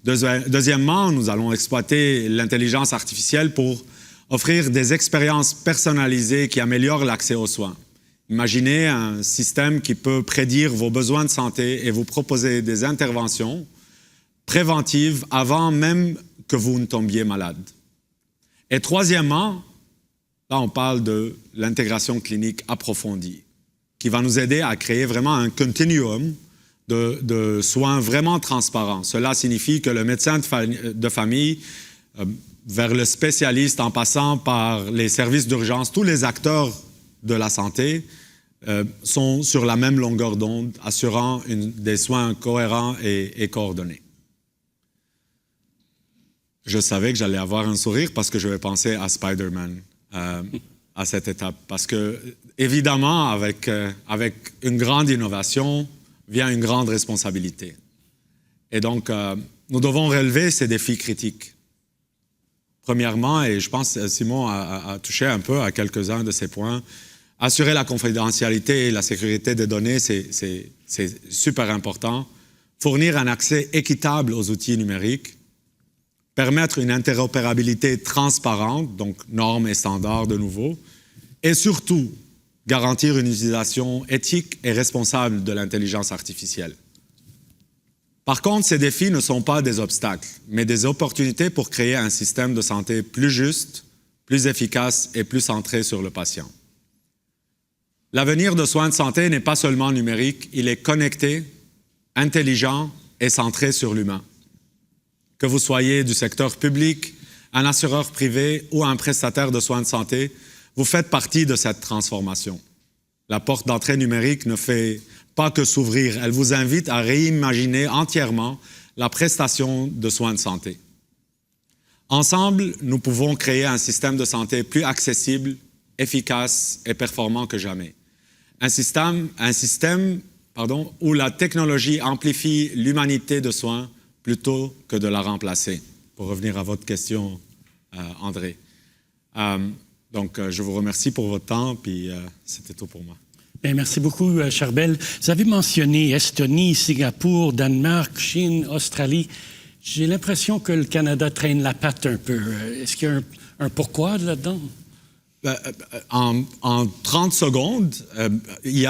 Deuxièmement, nous allons exploiter l'intelligence artificielle pour offrir des expériences personnalisées qui améliorent l'accès aux soins. Imaginez un système qui peut prédire vos besoins de santé et vous proposer des interventions préventives avant même que vous ne tombiez malade. Et troisièmement, là on parle de l'intégration clinique approfondie, qui va nous aider à créer vraiment un continuum de soins vraiment transparents. Cela signifie que le médecin de famille, vers le spécialiste, en passant par les services d'urgence, tous les acteurs de la santé sont sur la même longueur d'onde, assurant des soins cohérents et coordonnés. Je savais que j'allais avoir un sourire parce que je vais penser à Spider-Man à cette étape. Parce que, évidemment, avec une grande innovation vient une grande responsabilité. Et donc, nous devons relever ces défis critiques. Premièrement, et je pense que Simon a touché un peu à quelques-uns de ces points, assurer la confidentialité et la sécurité des données, c'est super important. Fournir un accès équitable aux outils numériques, permettre une interopérabilité transparente, donc normes et standards de nouveau, et surtout garantir une utilisation éthique et responsable de l'intelligence artificielle. Par contre, ces défis ne sont pas des obstacles, mais des opportunités pour créer un système de santé plus juste, plus efficace et plus centré sur le patient. L'avenir de soins de santé n'est pas seulement numérique, il est connecté, intelligent et centré sur l'humain. Que vous soyez du secteur public, un assureur privé ou un prestataire de soins de santé, vous faites partie de cette transformation. La porte d'entrée numérique ne fait pas que s'ouvrir, elle vous invite à réimaginer entièrement la prestation de soins de santé. Ensemble, nous pouvons créer un système de santé plus accessible, efficace et performant que jamais. Un système où la technologie amplifie l'humanité de soins plutôt que de la remplacer, pour revenir à votre question, André. Donc, je vous remercie pour votre temps, puis c'était tout pour moi. Bien, merci beaucoup, Charbel. Vous avez mentionné Estonie, Singapour, Danemark, Chine, Australie. J'ai l'impression que le Canada traîne la patte un peu. Est-ce qu'il y a un pourquoi là-dedans? En 30 secondes, il y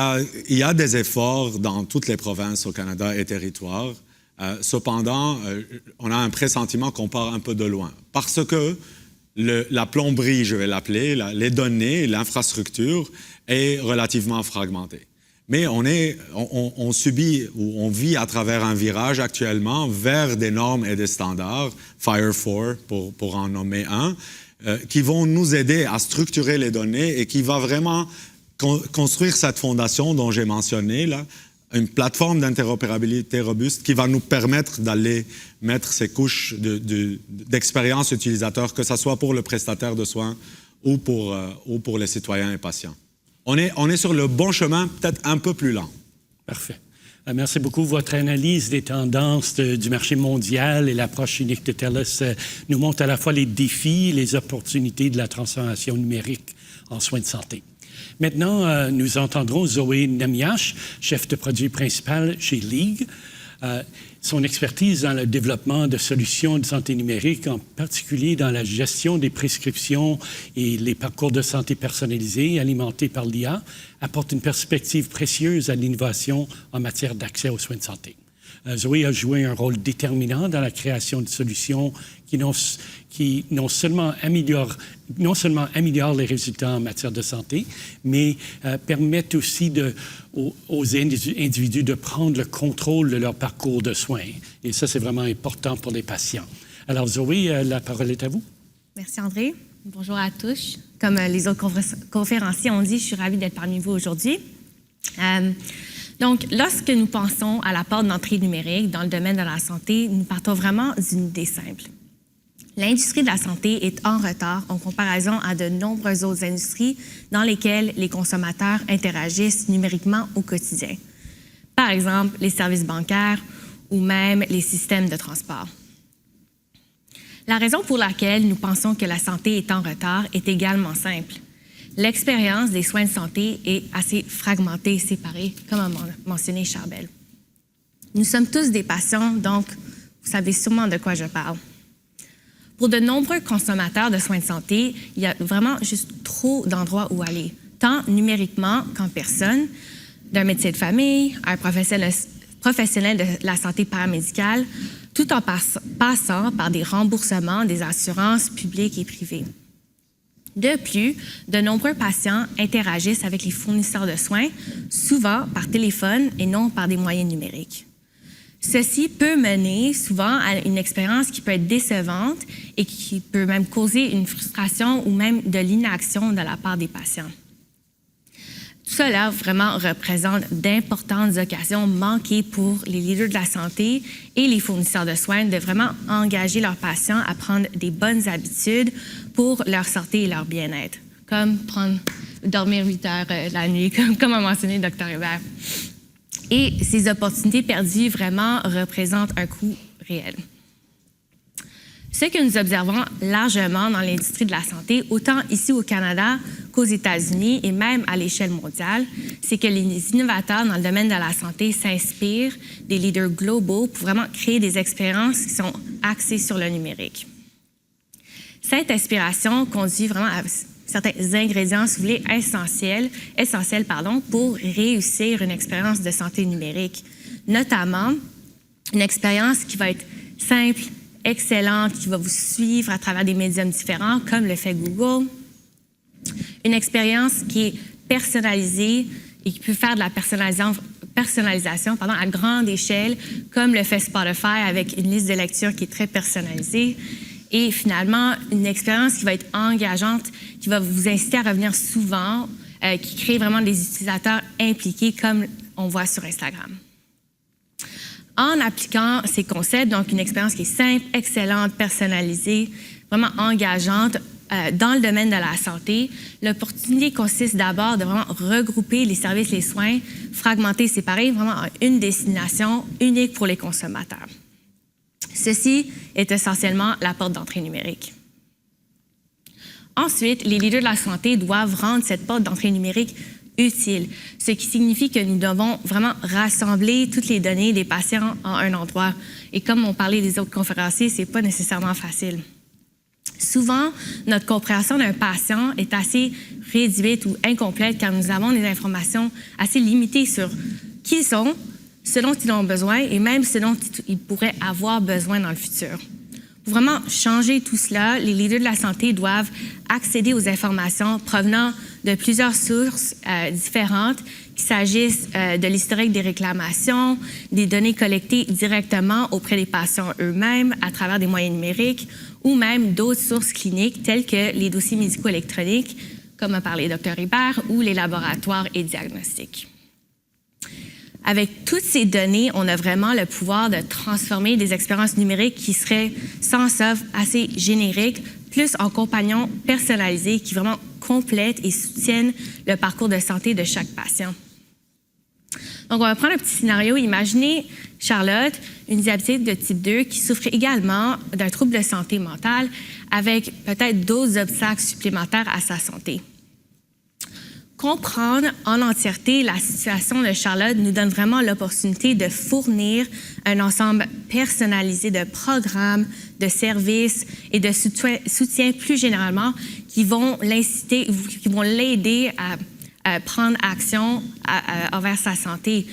a des efforts dans toutes les provinces au Canada et territoires. Cependant, on a un pressentiment qu'on part un peu de loin. Parce que la plomberie, je vais l'appeler, les données, l'infrastructure est relativement fragmentée. Mais on subit ou on vit à travers un virage actuellement vers des normes et des standards, Fire 4 pour en nommer un, qui vont nous aider à structurer les données et qui va vraiment construire cette fondation dont j'ai mentionné, là, une plateforme d'interopérabilité robuste qui va nous permettre d'aller mettre ces couches d'expérience utilisateur, que ce soit pour le prestataire de soins ou pour les citoyens et patients. On est sur le bon chemin, peut-être un peu plus lent. Parfait. Merci beaucoup. Votre analyse des tendances du marché mondial et l'approche unique de TELUS nous montre à la fois les défis et les opportunités de la transformation numérique en soins de santé. Maintenant, nous entendrons Zoé Nemiach, chef de produit principal chez League. Son expertise dans le développement de solutions de santé numérique, en particulier dans la gestion des prescriptions et les parcours de santé personnalisés alimentés par l'IA, apporte une perspective précieuse à l'innovation en matière d'accès aux soins de santé. Zoé a joué un rôle déterminant dans la création de solutions qui non seulement améliorent les résultats en matière de santé, mais permettent aussi aux individus de prendre le contrôle de leur parcours de soins. Et ça, c'est vraiment important pour les patients. Alors, Zoé, la parole est à vous. Merci, André. Bonjour à tous. Comme les autres conférenciers ont dit, je suis ravie d'être parmi vous aujourd'hui. Donc, lorsque nous pensons à la porte d'entrée numérique dans le domaine de la santé, nous partons vraiment d'une idée simple. L'industrie de la santé est en retard en comparaison à de nombreuses autres industries dans lesquelles les consommateurs interagissent numériquement au quotidien. Par exemple, les services bancaires ou même les systèmes de transport. La raison pour laquelle nous pensons que la santé est en retard est également simple. L'expérience des soins de santé est assez fragmentée et séparée, comme a mentionné Charbel. Nous sommes tous des patients, donc vous savez sûrement de quoi je parle. Pour de nombreux consommateurs de soins de santé, il y a vraiment juste trop d'endroits où aller, tant numériquement qu'en personne, d'un médecin de famille, un professionnel de la santé paramédicale, tout en passant par des remboursements des assurances publiques et privées. De plus, de nombreux patients interagissent avec les fournisseurs de soins, souvent par téléphone et non par des moyens numériques. Ceci peut mener souvent à une expérience qui peut être décevante et qui peut même causer une frustration ou même de l'inaction de la part des patients. Tout cela vraiment représente d'importantes occasions manquées pour les leaders de la santé et les fournisseurs de soins de vraiment engager leurs patients à prendre des bonnes habitudes pour leur santé et leur bien-être, comme dormir 8 heures la nuit, comme a mentionné le Dr Hébert. Et ces opportunités perdues vraiment représentent un coût réel. Ce que nous observons largement dans l'industrie de la santé, autant ici au Canada qu'aux États-Unis et même à l'échelle mondiale, c'est que les innovateurs dans le domaine de la santé s'inspirent des leaders globaux pour vraiment créer des expériences qui sont axées sur le numérique. Cette inspiration conduit vraiment à certains ingrédients, si vous voulez, essentiels pour réussir une expérience de santé numérique, notamment une expérience qui va être simple, excellente, qui va vous suivre à travers des médiums différents, comme le fait Google. Une expérience qui est personnalisée et qui peut faire de la personnalisation à grande échelle, comme le fait Spotify avec une liste de lecture qui est très personnalisée. Et finalement, une expérience qui va être engageante, qui va vous inciter à revenir souvent, qui crée vraiment des utilisateurs impliqués, comme on voit sur Instagram. En appliquant ces concepts, donc une expérience qui est simple, excellente, personnalisée, vraiment engageante dans le domaine de la santé, l'opportunité consiste d'abord de vraiment regrouper les services, les soins, fragmentés, séparés, vraiment en une destination unique pour les consommateurs. Ceci est essentiellement la porte d'entrée numérique. Ensuite, les leaders de la santé doivent rendre cette porte d'entrée numérique utile, ce qui signifie que nous devons vraiment rassembler toutes les données des patients en un endroit. Et comme on parlait des autres conférenciers, ce n'est pas nécessairement facile. Souvent, notre compréhension d'un patient est assez réduite ou incomplète car nous avons des informations assez limitées sur qui ils sont, ce dont ils ont besoin et même ce dont ils pourraient avoir besoin dans le futur. Pour vraiment changer tout cela, les leaders de la santé doivent accéder aux informations provenant de plusieurs sources différentes, qu'il s'agisse de l'historique des réclamations, des données collectées directement auprès des patients eux-mêmes à travers des moyens numériques ou même d'autres sources cliniques telles que les dossiers médicaux électroniques, comme a parlé le Dr Hébert, ou les laboratoires et diagnostics. Avec toutes ces données, on a vraiment le pouvoir de transformer des expériences numériques qui seraient sans offre assez génériques, plus en compagnons personnalisés qui vraiment complètent et soutiennent le parcours de santé de chaque patient. Donc, on va prendre un petit scénario. Imaginez Charlotte, une diabétique de type 2 qui souffre également d'un trouble de santé mentale avec peut-être d'autres obstacles supplémentaires à sa santé. Comprendre en entièreté la situation de Charlotte nous donne vraiment l'opportunité de fournir un ensemble personnalisé de programmes, de services et de soutien plus généralement qui vont l'inciter, qui vont l'aider à prendre action envers sa santé.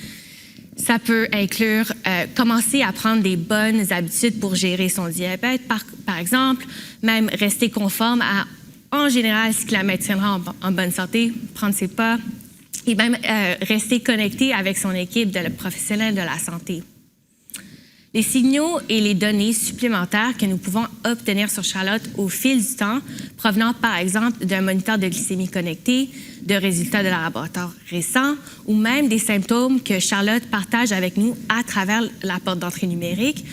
Ça peut inclure commencer à prendre des bonnes habitudes pour gérer son diabète, par exemple, même rester conforme à, en général, ce qui la maintiendra en bonne santé, prendre ses pas, et même rester connecté avec son équipe de professionnels de la santé. Les signaux et les données supplémentaires que nous pouvons obtenir sur Charlotte au fil du temps, provenant par exemple d'un moniteur de glycémie connecté, de résultats de laboratoire récents ou même des symptômes que Charlotte partage avec nous à travers la porte d'entrée numérique,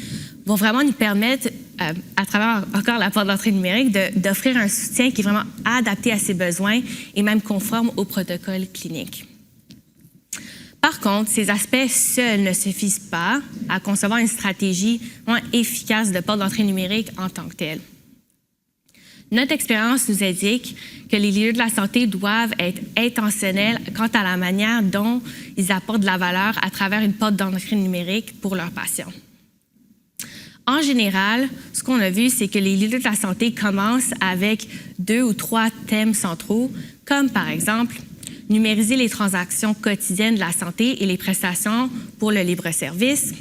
vont vraiment nous permettre, à travers encore la porte d'entrée numérique, d'offrir un soutien qui est vraiment adapté à ses besoins et même conforme au protocole clinique. Par contre, ces aspects seuls ne suffisent pas à concevoir une stratégie vraiment efficace de porte d'entrée numérique en tant que telle. Notre expérience nous indique que les leaders de la santé doivent être intentionnels quant à la manière dont ils apportent de la valeur à travers une porte d'entrée numérique pour leurs patients. En général, ce qu'on a vu, c'est que les leaders de la santé commencent avec 2 ou 3 thèmes centraux, comme par exemple numériser les transactions quotidiennes de la santé et les prestations pour le libre-service,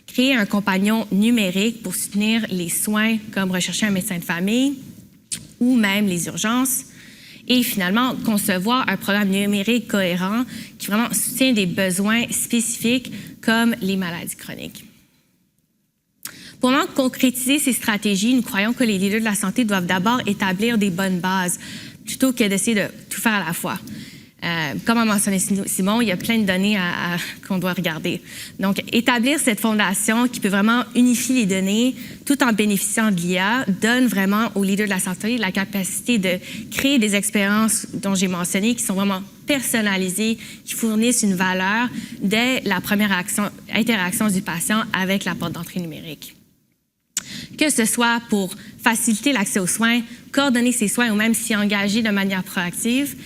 créer un compagnon numérique pour soutenir les soins comme rechercher un médecin de famille ou même les urgences, et finalement concevoir un programme numérique cohérent qui vraiment soutient des besoins spécifiques comme les maladies chroniques. Pour vraiment concrétiser ces stratégies, nous croyons que les leaders de la santé doivent d'abord établir des bonnes bases plutôt que d'essayer de tout faire à la fois. Comme a mentionné Simon, il y a plein de données qu'on doit regarder. Donc, établir cette fondation qui peut vraiment unifier les données tout en bénéficiant de l'IA donne vraiment aux leaders de la santé la capacité de créer des expériences dont j'ai mentionné qui sont vraiment personnalisées, qui fournissent une valeur dès la première interaction du patient avec la porte d'entrée numérique. Que ce soit pour faciliter l'accès aux soins, coordonner ses soins ou même s'y engager de manière proactive,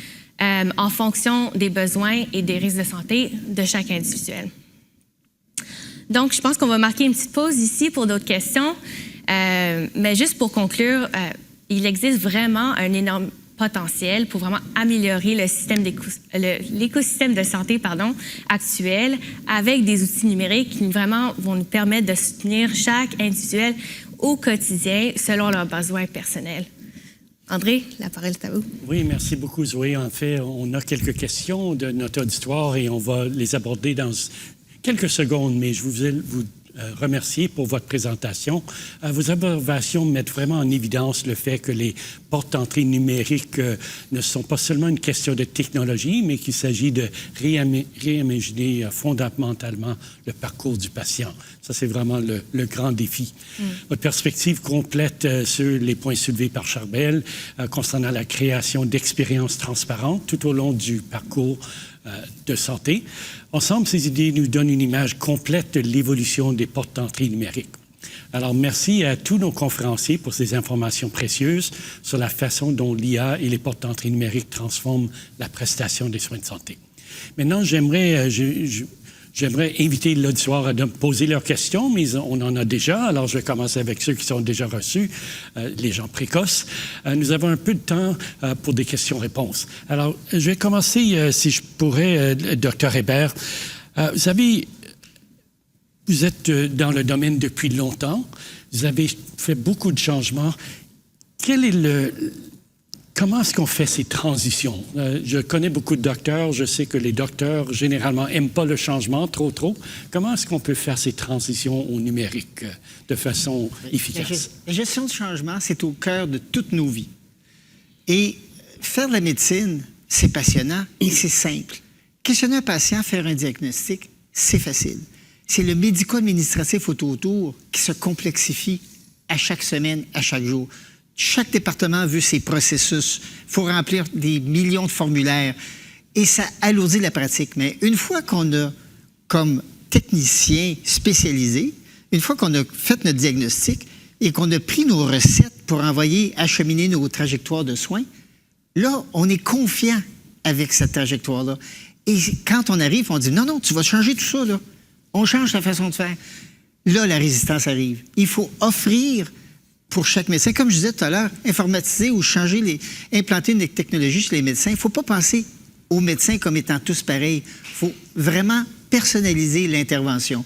en fonction des besoins et des risques de santé de chaque individuel. Donc, je pense qu'on va marquer une petite pause ici pour d'autres questions. Mais juste pour conclure, il existe vraiment un énorme potentiel pour vraiment améliorer l'écosystème de santé actuel avec des outils numériques qui vraiment vont nous permettre de soutenir chaque individuel au quotidien selon leurs besoins personnels. André, la parole est à vous. Oui, merci beaucoup, Zoé. En fait, on a quelques questions de notre auditoire et on va les aborder dans quelques secondes, mais je veux vous remercier pour votre présentation. Vos observations mettent vraiment en évidence le fait que les portes d'entrée numériques ne sont pas seulement une question de technologie, mais qu'il s'agit de réimaginer fondamentalement le parcours du patient. Ça, c'est vraiment le grand défi. Votre perspective complète sur les points soulevés par Charbel concernant la création d'expériences transparentes tout au long du parcours de santé. Ensemble, ces idées nous donnent une image complète de l'évolution des portes d'entrée numériques. Alors, merci à tous nos conférenciers pour ces informations précieuses sur la façon dont l'IA et les portes d'entrée numériques transforment la prestation des soins de santé. Maintenant, j'aimerais inviter l'auditoire à me poser leurs questions, mais on en a déjà. Alors, je vais commencer avec ceux qui sont déjà reçus, les gens précoces. Nous avons un peu de temps pour des questions-réponses. Alors, je vais commencer, si je pourrais, Dr. Hébert. Vous êtes dans le domaine depuis longtemps. Vous avez fait beaucoup de changements. Comment est-ce qu'on fait ces transitions? Je connais beaucoup de docteurs. Je sais que les docteurs, généralement, n'aiment pas le changement trop. Comment est-ce qu'on peut faire ces transitions au numérique de façon efficace? La gestion du changement, c'est au cœur de toutes nos vies. Et faire de la médecine, c'est passionnant et c'est simple. Questionner un patient, faire un diagnostic, c'est facile. C'est le médico-administratif autour qui se complexifie à chaque semaine, à chaque jour. Chaque département veut ses processus. Il faut remplir des millions de formulaires. Et ça alourdit la pratique. Mais une fois qu'on a, comme technicien spécialisé, une fois qu'on a fait notre diagnostic et qu'on a pris nos recettes pour acheminer nos trajectoires de soins, là, on est confiant avec cette trajectoire-là. Et quand on arrive, on dit, non, tu vas changer tout ça, là. On change ta façon de faire. Là, la résistance arrive. Il faut offrir pour chaque médecin, comme je disais tout à l'heure, informatiser ou implanter une technologie chez les médecins. Il ne faut pas penser aux médecins comme étant tous pareils. Il faut vraiment personnaliser l'intervention.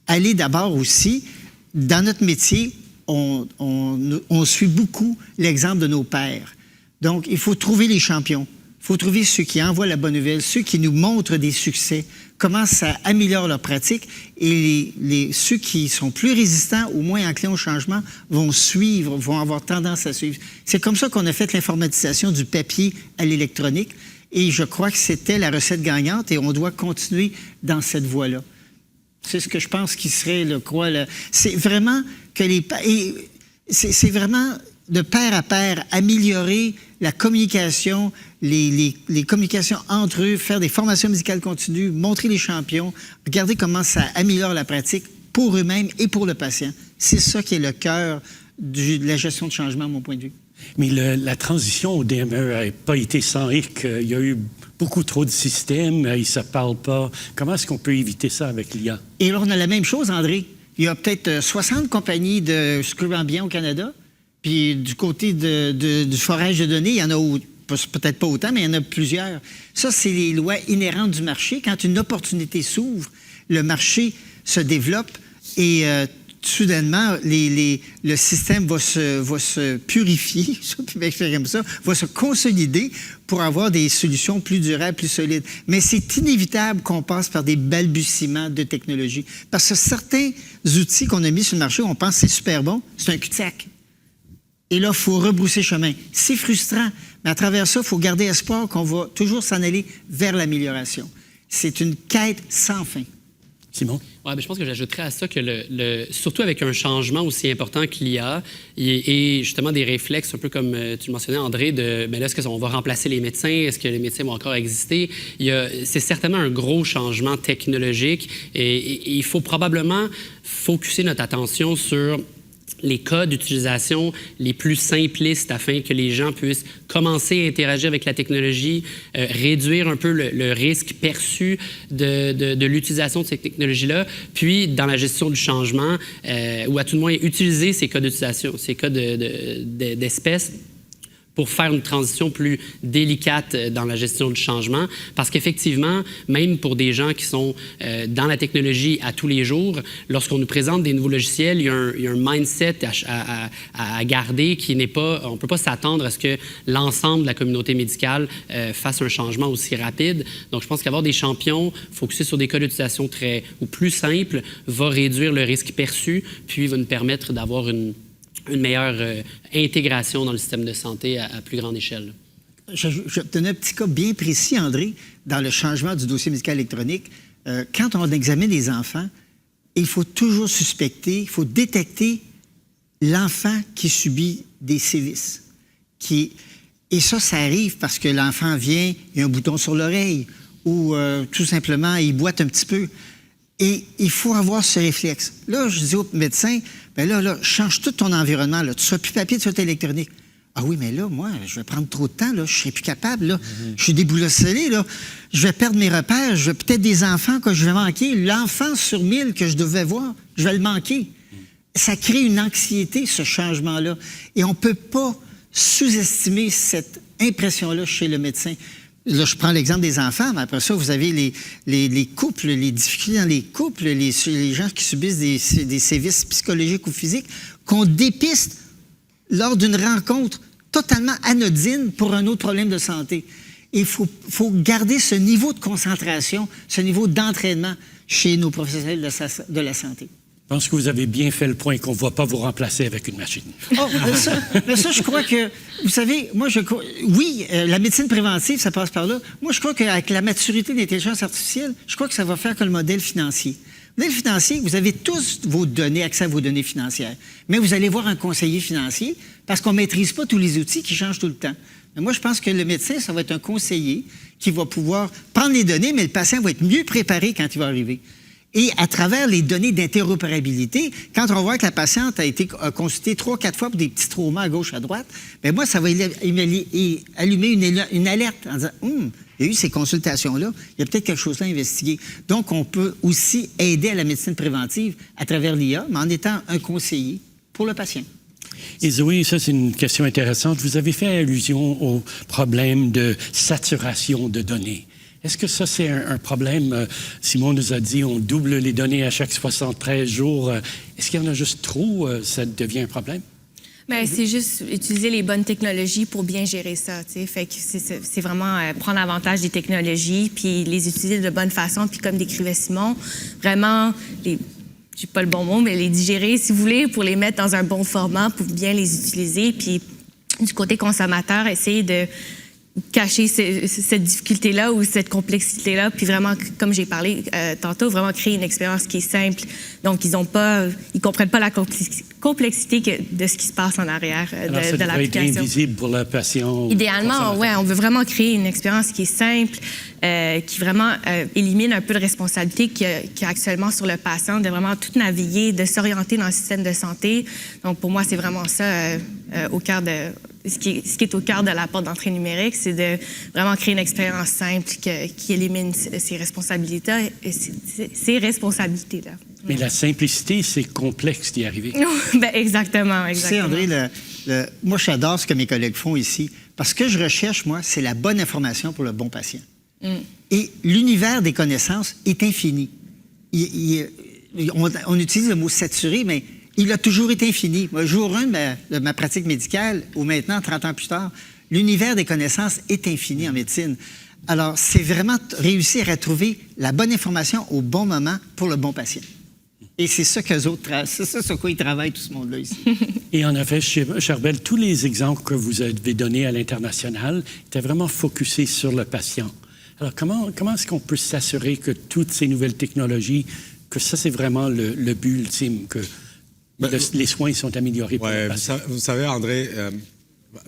Aller d'abord aussi, dans notre métier, on suit beaucoup l'exemple de nos pairs. Donc, il faut trouver les champions. Il faut trouver ceux qui envoient la bonne nouvelle, ceux qui nous montrent des succès, comment ça améliore leur pratique. Et ceux qui sont plus résistants ou moins enclins au changement vont suivre, vont avoir tendance à suivre. C'est comme ça qu'on a fait l'informatisation du papier à l'électronique. Et je crois que c'était la recette gagnante et on doit continuer dans cette voie-là. C'est ce que je pense qui serait, c'est vraiment que c'est vraiment de pair à pair améliorer la communication, les communications entre eux, faire des formations médicales continues, montrer les champions, regarder comment ça améliore la pratique pour eux-mêmes et pour le patient. C'est ça qui est le cœur de la gestion de changement, à mon point de vue. Mais la transition au DME n'a pas été sans hic. Il y a eu beaucoup trop de systèmes, ils ne se parlent pas. Comment est-ce qu'on peut éviter ça avec l'IA? Et là, on a la même chose, André. Il y a peut-être 60 compagnies de scrub ambiant au Canada. Puis du côté du forage de données, il y en a peut-être pas autant, mais il y en a plusieurs. Ça, c'est les lois inhérentes du marché. Quand une opportunité s'ouvre, le marché se développe et soudainement, le système va se purifier, je peux m'expliquer comme ça, va se consolider pour avoir des solutions plus durables, plus solides. Mais c'est inévitable qu'on passe par des balbutiements de technologie. Parce que certains outils qu'on a mis sur le marché, on pense que c'est super bon, c'est un cul-de-sac. Et là, il faut rebrousser chemin. C'est frustrant, mais à travers ça, il faut garder espoir qu'on va toujours s'en aller vers l'amélioration. C'est une quête sans fin. Simon? Ouais, je pense que j'ajouterais à ça que surtout avec un changement aussi important que l'IA et justement des réflexes, un peu comme tu le mentionnais, André, là, est-ce qu'on va remplacer les médecins? Est-ce que les médecins vont encore exister? C'est certainement un gros changement technologique et il faut probablement focusser notre attention sur les cas d'utilisation les plus simplistes afin que les gens puissent commencer à interagir avec la technologie, réduire un peu le risque perçu de l'utilisation de ces technologies-là, puis dans la gestion du changement, ou à tout le moins utiliser ces cas d'utilisation, ces cas d'espèces pour faire une transition plus délicate dans la gestion du changement. Parce qu'effectivement, même pour des gens qui sont dans la technologie à tous les jours, lorsqu'on nous présente des nouveaux logiciels, il y a un mindset à garder qui n'est pas... On ne peut pas s'attendre à ce que l'ensemble de la communauté médicale fasse un changement aussi rapide. Donc, je pense qu'avoir des champions, focusser sur des cas d'utilisation plus simples, va réduire le risque perçu, puis va nous permettre d'avoir une meilleure intégration dans le système de santé à plus grande échelle. Je vais te donner un petit cas bien précis, André, dans le changement du dossier médical électronique. Quand on examine les enfants, il faut toujours suspecter, il faut détecter l'enfant qui subit des sévices. Et ça arrive parce que l'enfant vient, il y a un bouton sur l'oreille ou tout simplement, il boite un petit peu. Et il faut avoir ce réflexe. Là, je dis au médecin, bien là, change tout ton environnement. Là. Tu ne sois plus papier, tu sois électronique. Ah oui, mais là, moi, je vais prendre trop de temps. Là. Je ne serai plus capable. Là. Je suis déboulosselé. Là. Je vais perdre mes repères. Je vais peut-être des enfants que je vais manquer. L'enfant sur 1000 que je devais voir, je vais le manquer. Ça crée une anxiété, ce changement-là. Et on ne peut pas sous-estimer cette impression-là chez le médecin. Là, je prends l'exemple des enfants, mais après ça, vous avez les couples, les difficultés dans les couples, les gens qui subissent des sévices psychologiques ou physiques, qu'on dépiste lors d'une rencontre totalement anodine pour un autre problème de santé. Il faut garder ce niveau de concentration, ce niveau d'entraînement chez nos professionnels de la santé. Je pense que vous avez bien fait le point qu'on ne va pas vous remplacer avec une machine. Oh, mais ça, je crois que, vous savez, oui, la médecine préventive, ça passe par là. Moi, je crois qu'avec la maturité de l'intelligence artificielle, je crois que ça va faire que le modèle financier. Le modèle financier, vous avez tous vos données, accès à vos données financières. Mais vous allez voir un conseiller financier parce qu'on ne maîtrise pas tous les outils qui changent tout le temps. Mais moi, je pense que le médecin, ça va être un conseiller qui va pouvoir prendre les données, mais le patient va être mieux préparé quand il va arriver. Et à travers les données d'interopérabilité, quand on voit que la patiente a été consultée 3-4 fois pour des petits traumas à gauche, à droite, bien moi, ça va allumer une alerte en disant « il il y a eu ces consultations-là, il y a peut-être quelque chose là à investiguer. Donc, on peut aussi aider à la médecine préventive à travers l'IA, mais en étant un conseiller pour le patient. Et Zoé, ça, c'est une question intéressante. Vous avez fait allusion au problème de saturation de données. Est-ce que ça, c'est un problème? Simon nous a dit on double les données à chaque 73 jours. Est-ce qu'il y en a juste trop? Ça devient un problème? Bien, c'est juste utiliser les bonnes technologies pour bien gérer ça, tu sais. Fait que c'est vraiment prendre avantage des technologies, puis les utiliser de bonne façon, puis comme décrivait Simon, vraiment j'ai pas le bon mot, mais les digérer, si vous voulez, pour les mettre dans un bon format, pour bien les utiliser. Puis, du côté consommateur, essayer de cacher cette difficulté-là ou cette complexité-là, puis vraiment, comme j'ai parlé tantôt, vraiment créer une expérience qui est simple. Donc, ils comprennent pas la complexité de ce qui se passe en arrière Alors, ça de devrait être l'application. invisible pour le patient. Idéalement, oui, on veut vraiment créer une expérience qui est simple, qui vraiment élimine un peu de responsabilité qu'il y a actuellement sur le patient, de vraiment tout naviguer, de s'orienter dans le système de santé. Donc, pour moi, c'est vraiment ça au cœur de... Ce qui est au cœur de la porte d'entrée numérique, c'est de vraiment créer une expérience simple qui élimine ces responsabilités-là. Mais la simplicité, c'est complexe d'y arriver. Ben, exactement. Tu sais, André, moi, j'adore ce que mes collègues font ici. Parce que je recherche, moi, c'est la bonne information pour le bon patient. Et l'univers des connaissances est infini. On utilise le mot saturé, mais il a toujours été infini. Moi, jour 1 de ma pratique médicale, ou maintenant, 30 ans plus tard, l'univers des connaissances est infini en médecine. Alors, c'est vraiment réussir à trouver la bonne information au bon moment pour le bon patient. Et c'est ça qu'eux autres c'est ça sur quoi ils travaillent, tout ce monde-là ici. Et en effet, Charbel, tous les exemples que vous avez donnés à l'international étaient vraiment focusés sur le patient. Alors, comment est-ce qu'on peut s'assurer que toutes ces nouvelles technologies, que ça, c'est vraiment le but ultime, que les soins sont améliorés pour le patient? Vous savez, André,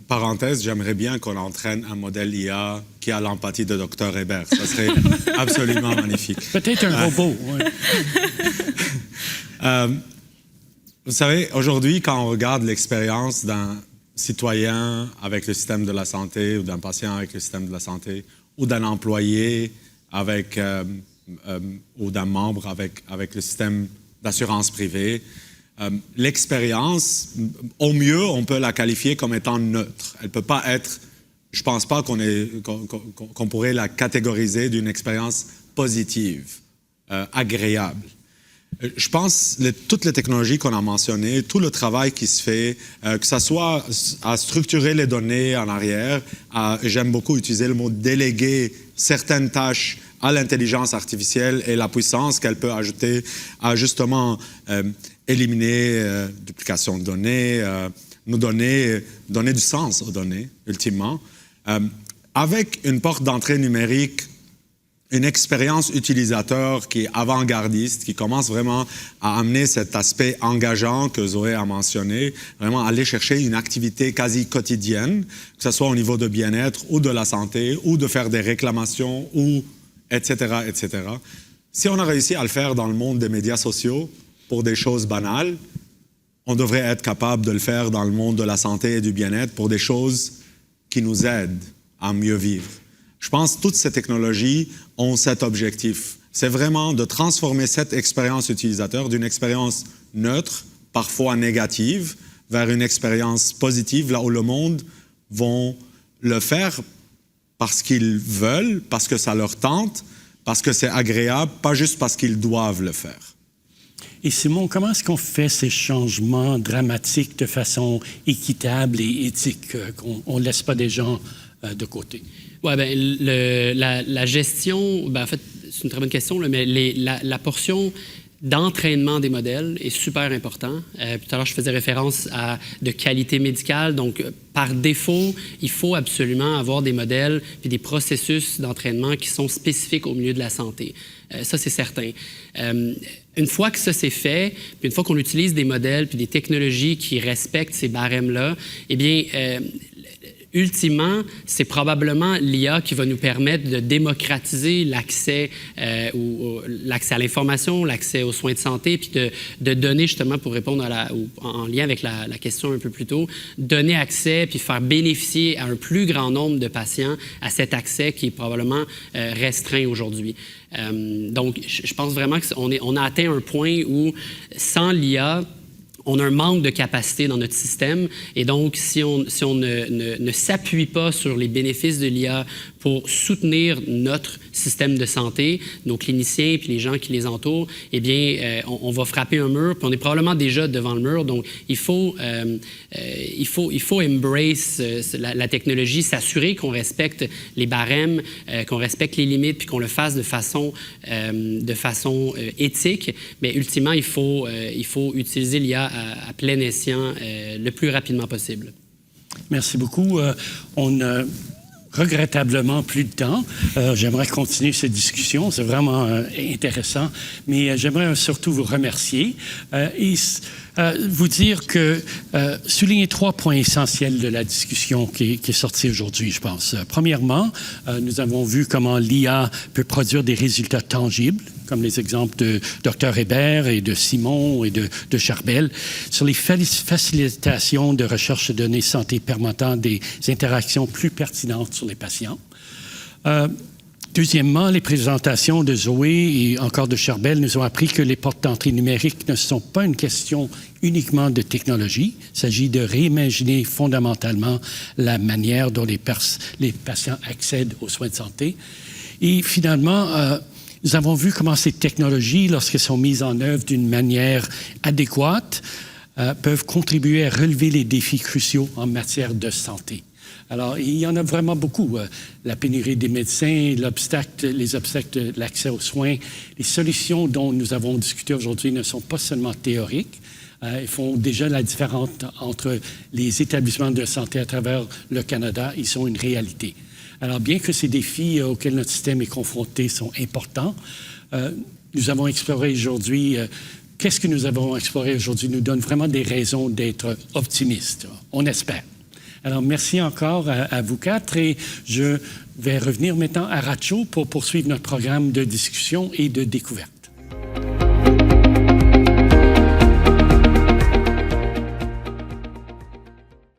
parenthèse, j'aimerais bien qu'on entraîne un modèle IA qui a l'empathie de Dr Hébert. Ça serait absolument magnifique. Peut-être un robot, oui. Vous savez, aujourd'hui, quand on regarde l'expérience d'un citoyen avec le système de la santé ou d'un patient avec le système de la santé ou d'un employé avec, ou d'un membre avec le système d'assurance privée, l'expérience, au mieux, on peut la qualifier comme étant neutre. Elle ne peut pas être, je ne pense pas qu'on pourrait la catégoriser d'une expérience positive, agréable. Je pense que toutes les technologies qu'on a mentionnées, tout le travail qui se fait, que ce soit à structurer les données en arrière, j'aime beaucoup utiliser le mot déléguer certaines tâches à l'intelligence artificielle et la puissance qu'elle peut ajouter à justement éliminer duplication de données, nous donner du sens aux données, ultimement. Avec une porte d'entrée numérique, une expérience utilisateur qui est avant-gardiste, qui commence vraiment à amener cet aspect engageant que Zoé a mentionné, vraiment aller chercher une activité quasi quotidienne, que ce soit au niveau de bien-être ou de la santé, ou de faire des réclamations, ou etc., etc. Si on a réussi à le faire dans le monde des médias sociaux pour des choses banales, on devrait être capable de le faire dans le monde de la santé et du bien-être pour des choses qui nous aident à mieux vivre. Je pense que toutes ces technologies ont cet objectif. C'est vraiment de transformer cette expérience utilisateur d'une expérience neutre, parfois négative, vers une expérience positive, là où le monde vont le faire parce qu'ils veulent, parce que ça leur tente, parce que c'est agréable, pas juste parce qu'ils doivent le faire. Et Simon, comment est-ce qu'on fait ces changements dramatiques de façon équitable et éthique, qu'on ne laisse pas des gens de côté? Oui, bien, la gestion, en fait, c'est une très bonne question, là, mais la portion d'entraînement des modèles est super important. Tout à l'heure, je faisais référence à de qualité médicale. Donc, par défaut, il faut absolument avoir des modèles et des processus d'entraînement qui sont spécifiques au milieu de la santé. Ça, c'est certain. Une fois que ça c'est fait, puis une fois qu'on utilise des modèles puis des technologies qui respectent ces barèmes-là, eh bien, ultimement, c'est probablement l'IA qui va nous permettre de démocratiser l'accès l'accès à l'information, l'accès aux soins de santé, puis de donner justement, pour répondre en lien avec la question un peu plus tôt, donner accès puis faire bénéficier à un plus grand nombre de patients à cet accès qui est probablement restreint aujourd'hui. Donc, je pense vraiment qu'on a atteint un point où, sans l'IA, on a un manque de capacité dans notre système. Et donc, si on ne s'appuie pas sur les bénéfices de l'IA pour soutenir notre système de santé, nos cliniciens puis les gens qui les entourent, eh bien, on va frapper un mur. Puis on est probablement déjà devant le mur. Donc, il faut embrace la technologie, s'assurer qu'on respecte les barèmes, qu'on respecte les limites, puis qu'on le fasse de façon éthique. Mais ultimement, il faut utiliser l'IA à plein escient le plus rapidement possible. Merci beaucoup. On n'a regrettablement plus de temps. J'aimerais continuer cette discussion. C'est vraiment intéressant. Mais j'aimerais surtout vous remercier et vous dire que souligner 3 points essentiels de la discussion qui est sortie aujourd'hui, je pense. Premièrement, nous avons vu comment l'IA peut produire des résultats tangibles, comme les exemples de Dr. Hébert et de Simon et de Charbel, sur les facilitations de recherche de données santé permettant des interactions plus pertinentes sur les patients. Deuxièmement, les présentations de Zoé et encore de Charbel nous ont appris que les portes d'entrée numériques ne sont pas une question uniquement de technologie. Il s'agit de réimaginer fondamentalement la manière dont les patients accèdent aux soins de santé. Et finalement, nous avons vu comment ces technologies, lorsqu'elles sont mises en œuvre d'une manière adéquate, peuvent contribuer à relever les défis cruciaux en matière de santé. Alors, il y en a vraiment beaucoup. La pénurie des médecins, les obstacles de l'accès aux soins. Les solutions dont nous avons discuté aujourd'hui ne sont pas seulement théoriques. Ils font déjà la différence entre les établissements de santé à travers le Canada. Ils sont une réalité. Alors, bien que ces défis auxquels notre système est confronté sont importants, nous avons exploré aujourd'hui... qu'est-ce que nous avons exploré aujourd'hui nous donne vraiment des raisons d'être optimistes. On espère. Alors, merci encore à vous 4 et je vais revenir maintenant à Ratcho pour poursuivre notre programme de discussion et de découverte.